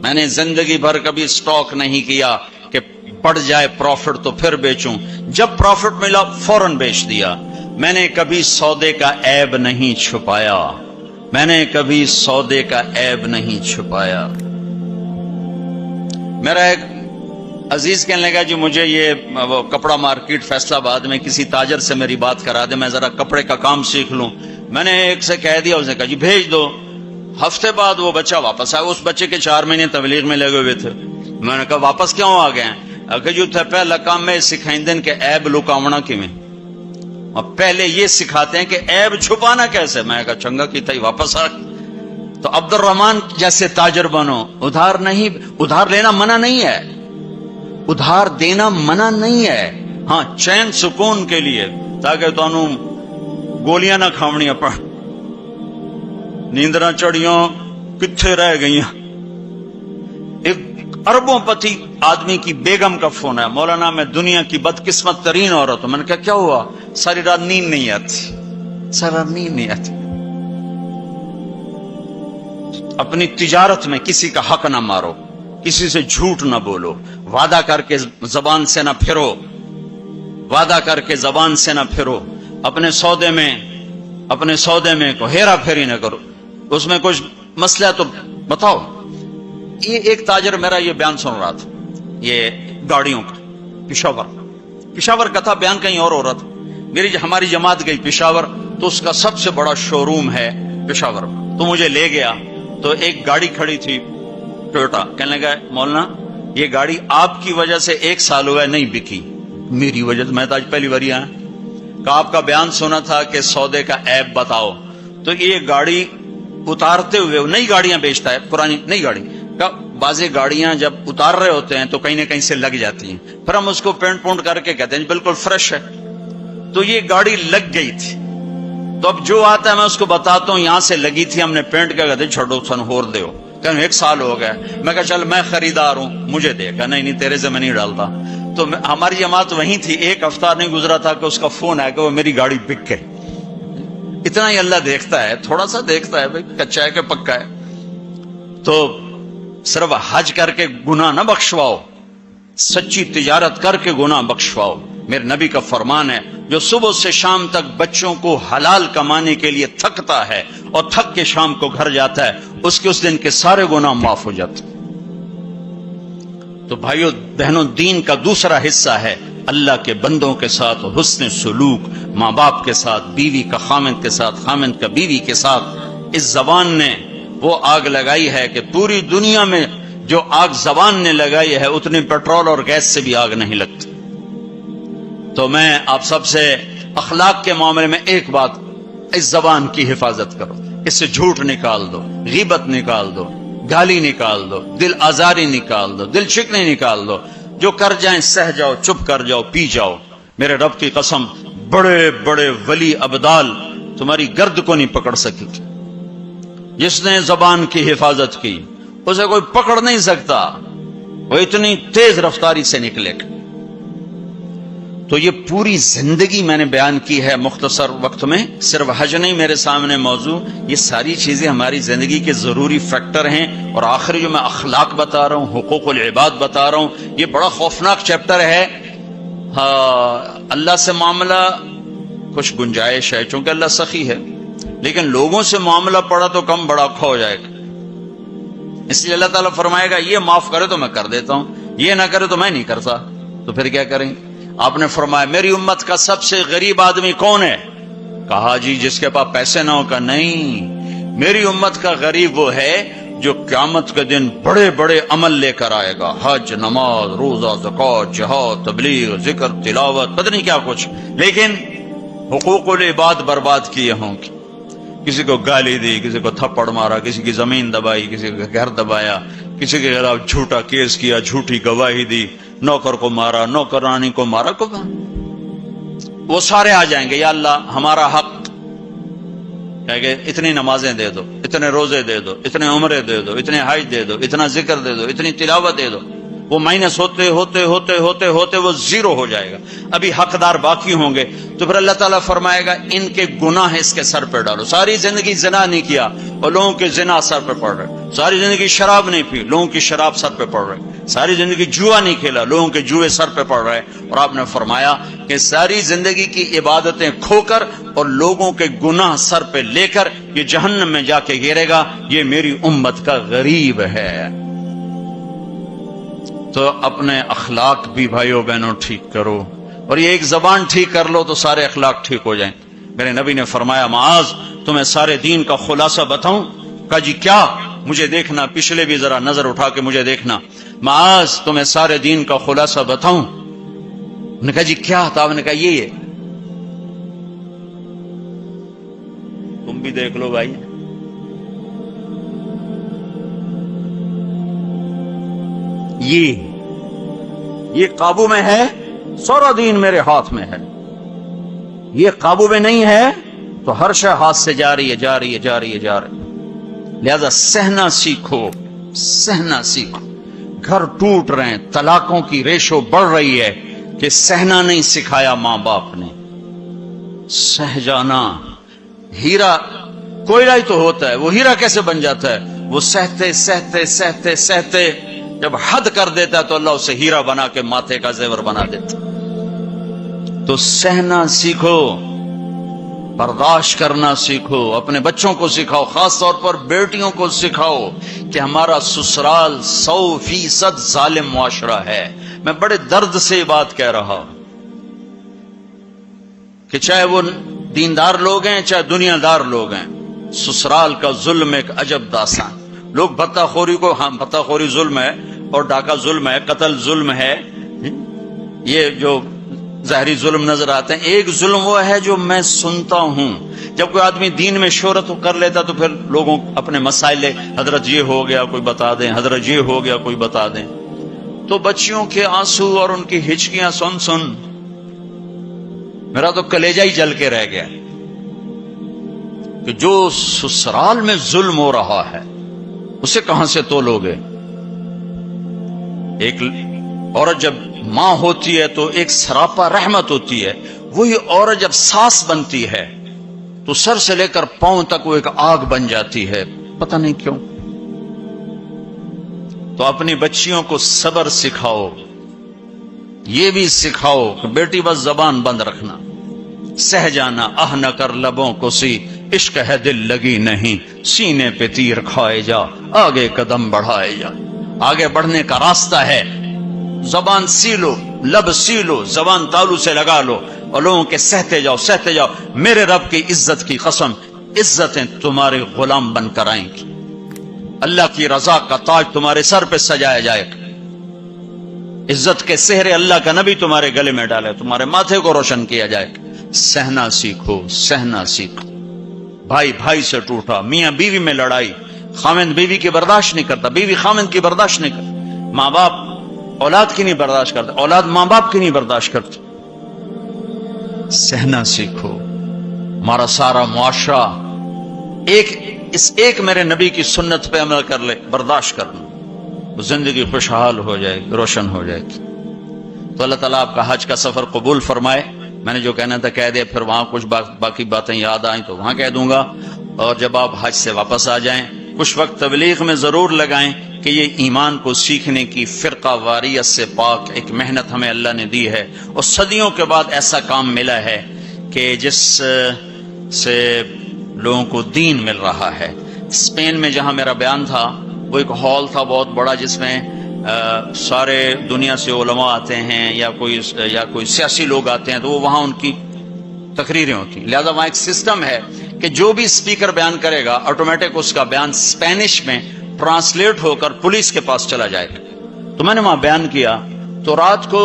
میں نے زندگی بھر کبھی اسٹاک نہیں کیا کہ پڑ جائے پروفٹ تو پھر بیچوں، جب پروفٹ ملا فوراً بیچ دیا۔ میں نے کبھی سودے کا عیب نہیں چھپایا، میں نے کبھی سودے کا عیب نہیں چھپایا۔ میرا ایک عزیز کہنے لگا جی مجھے یہ وہ کپڑا مارکیٹ فیصلہ آباد میں کسی تاجر سے میری بات کرا دے، میں ذرا کپڑے کا کام سیکھ لوں۔ میں نے ایک سے کہہ دیا، اس نے کہا جی بھیج دو۔ ہفتے بعد وہ بچہ واپس آیا، اس بچے کے 4 مہینے تبلیغ میں لگے ہوئے تھے۔ میں نے کہا واپس کیوں آ گئے ہیں؟ کہ جو تھے پہلا کام میں سکھائیں کہ عیب لکاونا کیویں، اور پہلے یہ سکھاتے ہیں کہ عیب چھپانا کیسے۔ میں نے کہا چنگا کی تھی واپس آ۔ تو عبد الرحمان جیسے تاجر بنو، ادھار نہیں، ادھار لینا منع نہیں ہے، ادھار دینا منع نہیں ہے، ہاں چین سکون کے لیے، تاکہ تانوں گولیاں نہ کھاونیاں پڑ، نیندراں چڑیاں کتھے رہ گئیاں۔ ایک اربوں پتی آدمی کی بیگم کا فون ہے، مولانا میں دنیا کی بدقسمت ترین عورت ہوں۔ میں نے کہا کیا ہوا؟ ساری رات نیند نہیں آتی، ساری رات نیند نہیں آتی۔ اپنی تجارت میں کسی کا حق نہ مارو، کسی سے جھوٹ نہ بولو، وعدہ کر کے زبان سے نہ پھرو، وعدہ کر کے زبان سے نہ پھرو، اپنے سودے میں کو ہیرا پھیری نہ کرو، اس میں کچھ مسئلہ تو بتاؤ۔ یہ ایک تاجر میرا یہ بیان سن رہا تھا، یہ گاڑیوں کا، پشاور کا تھا، بیان کہیں اور ہو رہا تھا۔ ہماری جماعت گئی پشاور، تو اس کا سب سے بڑا شو روم ہے پشاور میں، تو مجھے لے گیا، تو ایک گاڑی کھڑی تھی ٹویوٹا، کہنے لگا مولانا یہ گاڑی آپ کی وجہ سے 1 سال ہوا ہے نہیں بکی، میری وجہ سے، میں تو آج پہلی بار آیا کہ آپ کا بیان سنا تھا کہ سودے کا عیب بتاؤ، تو یہ گاڑی اتارتے ہوئے، نئی گاڑیاں بیچتا ہے، پرانی نئی گاڑی کا، بعضی گاڑیاں جب اتار رہے ہوتے ہیں تو کہیں نہ کہیں سے لگ جاتی ہیں، پھر ہم اس کو پینٹ پونٹ کر کے کہتے ہیں بالکل فریش ہے، تو یہ گاڑی لگ گئی تھی۔ تو اب جو آتا ہے میں اس کو بتاتا ہوں یہاں سے لگی تھی، ہم نے پینٹ کیا، کہتے چھوڑو سن ہور دیو، کہ 1 سال ہو گیا۔ میں کہا چل میں خریدار ہوں، مجھے دے، کہ نہیں تیرے سے میں نہیں ڈالتا۔ تو ہماری جماعت وہیں تھی، 1 ہفتہ نہیں گزرا تھا کہ اس کا فون آیا کہ وہ میری گاڑی بک گئی۔ اتنا ہی اللہ دیکھتا ہے، تھوڑا سا دیکھتا ہے بھائی کچا ہے کہ پکا ہے۔ تو صرف حج کر کے گناہ نہ بخشواؤ، سچی تجارت کر کے گناہ بخشواؤ۔ میرے نبی کا فرمان ہے، جو صبح سے شام تک بچوں کو حلال کمانے کے لیے تھکتا ہے اور تھک کے شام کو گھر جاتا ہے، اس کے اس دن کے سارے گناہ معاف ہو جاتے۔ تو بھائیو بہنوں، دین کا دوسرا حصہ ہے اللہ کے بندوں کے ساتھ حسن سلوک، ماں باپ کے ساتھ، بیوی کا خامند کے ساتھ، خامند کا بیوی کے ساتھ۔ اس زبان نے وہ آگ لگائی ہے کہ پوری دنیا میں جو آگ زبان نے لگائی ہے اتنی پیٹرول اور گیس سے بھی آگ نہیں لگتی۔ تو میں آپ سب سے اخلاق کے معاملے میں ایک بات، اس زبان کی حفاظت کرو، اس سے جھوٹ نکال دو، غیبت نکال دو، گالی نکال دو، دل آزاری نکال دو، دل شکنی نکال دو، جو کر جائیں سہ جاؤ، چپ کر جاؤ، پی جاؤ۔ میرے رب کی قسم، بڑے بڑے ولی ابدال تمہاری گرد کو نہیں پکڑ سکی، جس نے زبان کی حفاظت کی اسے کوئی پکڑ نہیں سکتا، وہ اتنی تیز رفتاری سے نکلے گا۔ تو یہ پوری زندگی میں نے بیان کی ہے مختصر وقت میں، صرف حج نہیں میرے سامنے موضوع، یہ ساری چیزیں ہماری زندگی کے ضروری فیکٹر ہیں۔ اور آخری جو میں اخلاق بتا رہا ہوں، حقوق العباد بتا رہا ہوں، یہ بڑا خوفناک چیپٹر ہے۔ اللہ سے معاملہ کچھ گنجائش ہے چونکہ اللہ سخی ہے، لیکن لوگوں سے معاملہ پڑا تو کم بڑا کھو جائے گا، اس لیے اللہ تعالیٰ فرمائے گا یہ معاف کرے تو میں کر دیتا ہوں، یہ نہ کرے تو میں نہیں کرتا۔ تو پھر کیا کریں؟ آپ نے فرمایا میری امت کا سب سے غریب آدمی کون ہے؟ کہا جی جس کے پاس پیسے نہ ہو۔ کا نہیں، میری امت کا غریب وہ ہے جو قیامت کے دن بڑے بڑے عمل لے کر آئے گا، حج، نماز، روزہ، زکوٰۃ، جہاد، تبلیغ، ذکر، تلاوت، پتہ نہیں کیا کچھ، لیکن حقوق العباد برباد کیے ہوں گے۔ کسی کو گالی دی، کسی کو تھپڑ مارا، کسی کی زمین دبائی، کسی کا گھر دبایا، کسی کے خلاف جھوٹا کیس کیا، جھوٹی گواہی دی، نوکر کو مارا، نوکرانی کو مارا، وہ سارے آ جائیں گے، یا اللہ ہمارا حق، کہہ گے اتنی نمازیں دے دو، اتنے روزے دے دو، اتنے عمرے دے دو، اتنے حج دے دو، اتنا ذکر دے دو، اتنی تلاوت دے دو۔ وہ مائنس ہوتے ہوتے ہوتے ہوتے ہوتے وہ زیرو ہو جائے گا. ابھی حقدار باقی ہوں گے تو پھر اللہ تعالیٰ فرمائے گا ان کے گناہ اس کے سر پہ ڈالو. ساری زندگی زنا نہیں کیا اور لوگوں کے زنا سر پہ پڑ رہے. ساری زندگی شراب نہیں پی، لوگوں کی شراب سر پہ پڑ رہے. ساری زندگی جوا نہیں کھیلا، لوگوں کے جوئے سر پہ پڑ رہے. اور آپ نے فرمایا کہ ساری زندگی کی عبادتیں کھو کر اور لوگوں کے گناہ سر پہ لے کر یہ جہنم میں جا کے گرے گا. یہ میری امت کا غریب ہے. تو اپنے اخلاق بھی بھائیو بہنوں ٹھیک کرو، اور یہ ایک زبان ٹھیک کر لو تو سارے اخلاق ٹھیک ہو جائیں. میرے نبی نے فرمایا معاذ تمہیں سارے دین کا خلاصہ بتاؤں؟ کہا جی کیا؟ مجھے دیکھنا، پچھلے بھی ذرا نظر اٹھا کے مجھے دیکھنا. معاذ تمہیں سارے دین کا خلاصہ بتاؤں؟ نے کہا جی کیا؟ تو آپ نے کہا یہ تم بھی دیکھ لو بھائی. یہ قابو میں ہے، سارا دین میرے ہاتھ میں ہے. یہ قابو میں نہیں ہے تو ہر شے ہاتھ سے جا رہی ہے جا رہی ہے جا رہی ہے جا رہی ہے. لہذا سہنا سیکھو، سہنا سیکھو. گھر ٹوٹ رہے ہیں، طلاقوں کی ریشو بڑھ رہی ہے کہ سہنا نہیں سکھایا ماں باپ نے. سہ جانا. ہیرا کوئلہ ہی تو ہوتا ہے، وہ ہیرا کیسے بن جاتا ہے؟ وہ سہتے سہتے سہتے سہتے جب حد کر دیتا ہے تو اللہ اسے ہیرا بنا کے ماتھے کا زیور بنا دیتا. تو سہنا سیکھو، برداشت کرنا سیکھو. اپنے بچوں کو سکھاؤ، خاص طور پر بیٹیوں کو سکھاؤ کہ ہمارا سسرال 100% ظالم معاشرہ ہے. میں بڑے درد سے یہ بات کہہ رہا ہوں کہ چاہے وہ دیندار لوگ ہیں چاہے دنیا دار لوگ ہیں، سسرال کا ظلم ایک عجب داستان. لوگ بھتہ خوری کو، ہاں بھتہ خوری ظلم ہے اور ڈاکہ ظلم ہے، قتل ظلم ہے، یہ جو ظاہری ظلم نظر آتے ہیں. ایک ظلم وہ ہے جو میں سنتا ہوں، جب کوئی آدمی دین میں شہرت کر لیتا تو پھر لوگوں اپنے مسائل، حضرت یہ ہو گیا کوئی بتا دیں، حضرت یہ ہو گیا کوئی بتا دیں. تو بچیوں کے آنسو اور ان کی ہچکیاں سن سن میرا تو کلیجہ ہی جل کے رہ گیا کہ جو سسرال میں ظلم ہو رہا ہے اسے کہاں سے تولوگے. ایک عورت جب ماں ہوتی ہے تو ایک سراپا رحمت ہوتی ہے، وہی عورت جب ساس بنتی ہے تو سر سے لے کر پاؤں تک وہ ایک آگ بن جاتی ہے، پتہ نہیں کیوں. تو اپنی بچیوں کو صبر سکھاؤ. یہ بھی سکھاؤ کہ بیٹی بس زبان بند رکھنا، سہ جانا. آہ نہ کر لبوں کو سی، عشق ہے دل لگی نہیں، سینے پہ تیر کھائے جا، آگے قدم بڑھائے جا. آگے بڑھنے کا راستہ ہے، زبان سی لو، لب سی لو، زبان تالو سے لگا لو اور لوگوں کے سہتے جاؤ سہتے جاؤ. میرے رب کی عزت کی قسم، عزتیں تمہارے غلام بن کر آئیں گی. اللہ کی رضا کا تاج تمہارے سر پہ سجایا جائے گا. عزت کے سہرے اللہ کا نبی تمہارے گلے میں ڈالے، تمہارے ماتھے کو روشن کیا جائے گا. سہنا سیکھو، سہنا سیکھو. بھائی بھائی سے ٹوٹا، میاں بیوی میں لڑائی، خاوند بیوی کی برداشت نہیں کرتا، بیوی خاوند کی برداشت نہیں کرتا، ماں باپ اولاد کی نہیں برداشت کرتا، اولاد ماں باپ کی نہیں برداشت کرتا. سہنا سیکھو. ہمارا سارا معاشرہ ایک میرے نبی کی سنت پہ عمل کر لے، برداشت کرنا، زندگی خوشحال ہو جائے گی، روشن ہو جائے گی. تو اللہ تعالیٰ آپ کا حج کا سفر قبول فرمائے. میں نے جو کہنا تھا کہہ دیا، پھر وہاں کچھ باقی باتیں یاد آئیں تو وہاں کہہ دوں گا. اور جب آپ حج سے واپس آ جائیں کچھ وقت تبلیغ میں ضرور لگائیں کہ یہ ایمان کو سیکھنے کی فرقہ واریت سے پاک ایک محنت ہمیں اللہ نے دی ہے، اور صدیوں کے بعد ایسا کام ملا ہے کہ جس سے لوگوں کو دین مل رہا ہے. اسپین میں جہاں میرا بیان تھا وہ ایک ہال تھا بہت بڑا، جس میں سارے دنیا سے علماء آتے ہیں یا کوئی سیاسی لوگ آتے ہیں، تو وہ وہاں ان کی تقریریں ہوتی ہیں. لہذا وہاں ایک سسٹم ہے کہ جو بھی اسپیکر بیان کرے گا آٹومیٹک اس کا بیان اسپینش میں ٹرانسلیٹ ہو کر پولیس کے پاس چلا جائے گا. تو میں نے وہاں بیان کیا تو رات کو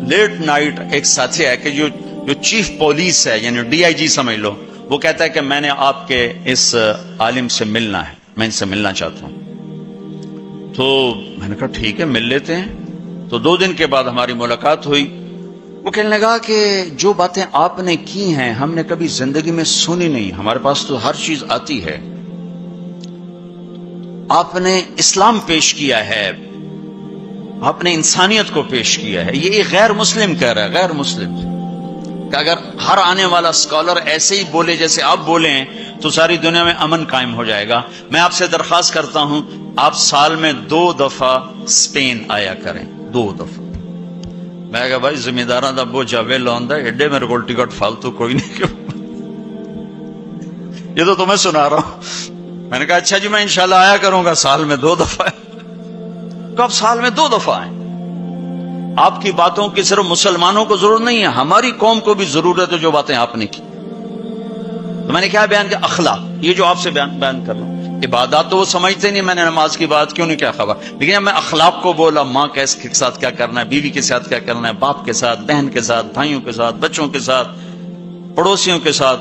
لیٹ نائٹ ایک ساتھی ہے کہ جو چیف پولیس ہے، یعنی ڈی آئی جی سمجھ لو، وہ کہتا ہے کہ میں نے آپ کے اس عالم سے ملنا ہے، میں ان سے ملنا چاہتا ہوں. تو میں نے کہا ٹھیک ہے مل لیتے ہیں. تو 2 دن کے بعد ہماری ملاقات ہوئی. وہ کہنے لگا کہ جو باتیں آپ نے کی ہیں ہم نے کبھی زندگی میں سنی نہیں، ہمارے پاس تو ہر چیز آتی ہے. آپ نے اسلام پیش کیا ہے، آپ نے انسانیت کو پیش کیا ہے. یہ غیر مسلم کہہ رہا ہے، غیر مسلم، کہ اگر ہر آنے والا اسکالر ایسے ہی بولے جیسے آپ بولے ہیں تو ساری دنیا میں امن قائم ہو جائے گا. میں آپ سے درخواست کرتا ہوں آپ سال میں 2 دفعہ اسپین آیا کریں، 2 دفعہ. میں کہا بھائی ذمہ داراں دا بوجھ ویل ہوندا ہے، ایڈے میرے کو ٹکٹ فالتو کوئی نہیں. کیوں یہ تو تمہیں سنا رہا ہوں. میں نے کہا اچھا جی میں انشاءاللہ آیا کروں گا سال میں 2 دفعہ. تو آپ سال میں 2 دفعہ آئیں. آپ کی باتوں کی صرف مسلمانوں کو ضرورت نہیں ہے، ہماری قوم کو بھی ضرورت ہے جو باتیں آپ نے کی. تو میں نے کیا بیان کیا؟ اخلاق. یہ جو آپ سے بیان کر رہا ہوں، عبادات تو وہ سمجھتے نہیں، میں نے نماز کی بات کیوں نہیں کیا خبر، لیکن جب میں اخلاق کو بولا، ماں کے ساتھ کیا کرنا ہے، بیوی کے ساتھ کیا کرنا ہے، باپ کے ساتھ، بہن کے ساتھ، بھائیوں کے ساتھ، بچوں کے ساتھ، پڑوسیوں کے ساتھ،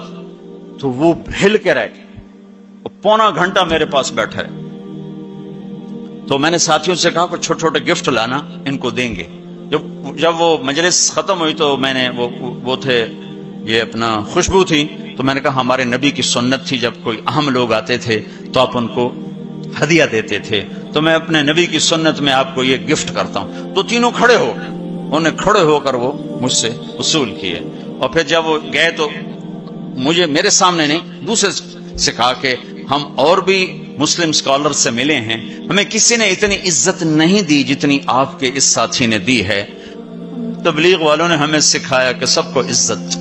تو وہ ہل کے رہ گئے. پونا گھنٹہ میرے پاس بیٹھا ہے. تو میں نے ساتھیوں سے کہا کہ چھوٹے چھوٹے گفٹ لانا، ان کو دیں گے. جب وہ مجلس ختم ہوئی تو میں نے وہ تھے یہ اپنا خوشبو تھی، تو میں نے کہا ہمارے نبی کی سنت تھی جب کوئی اہم لوگ آتے تھے تو آپ ان کو ہدیہ دیتے تھے، تو میں اپنے نبی کی سنت میں آپ کو یہ گفٹ کرتا ہوں. تو تینوں کھڑے ہو گئے، انہوں نے کھڑے ہو کر وہ مجھ سے وصول کیے. اور پھر جب وہ گئے تو مجھے میرے سامنے نہیں، دوسرے سے کہا کہ ہم اور بھی مسلم اسکالر سے ملے ہیں، ہمیں کسی نے اتنی عزت نہیں دی جتنی آپ کے اس ساتھی نے دی ہے. تبلیغ والوں نے ہمیں سکھایا کہ سب کو عزت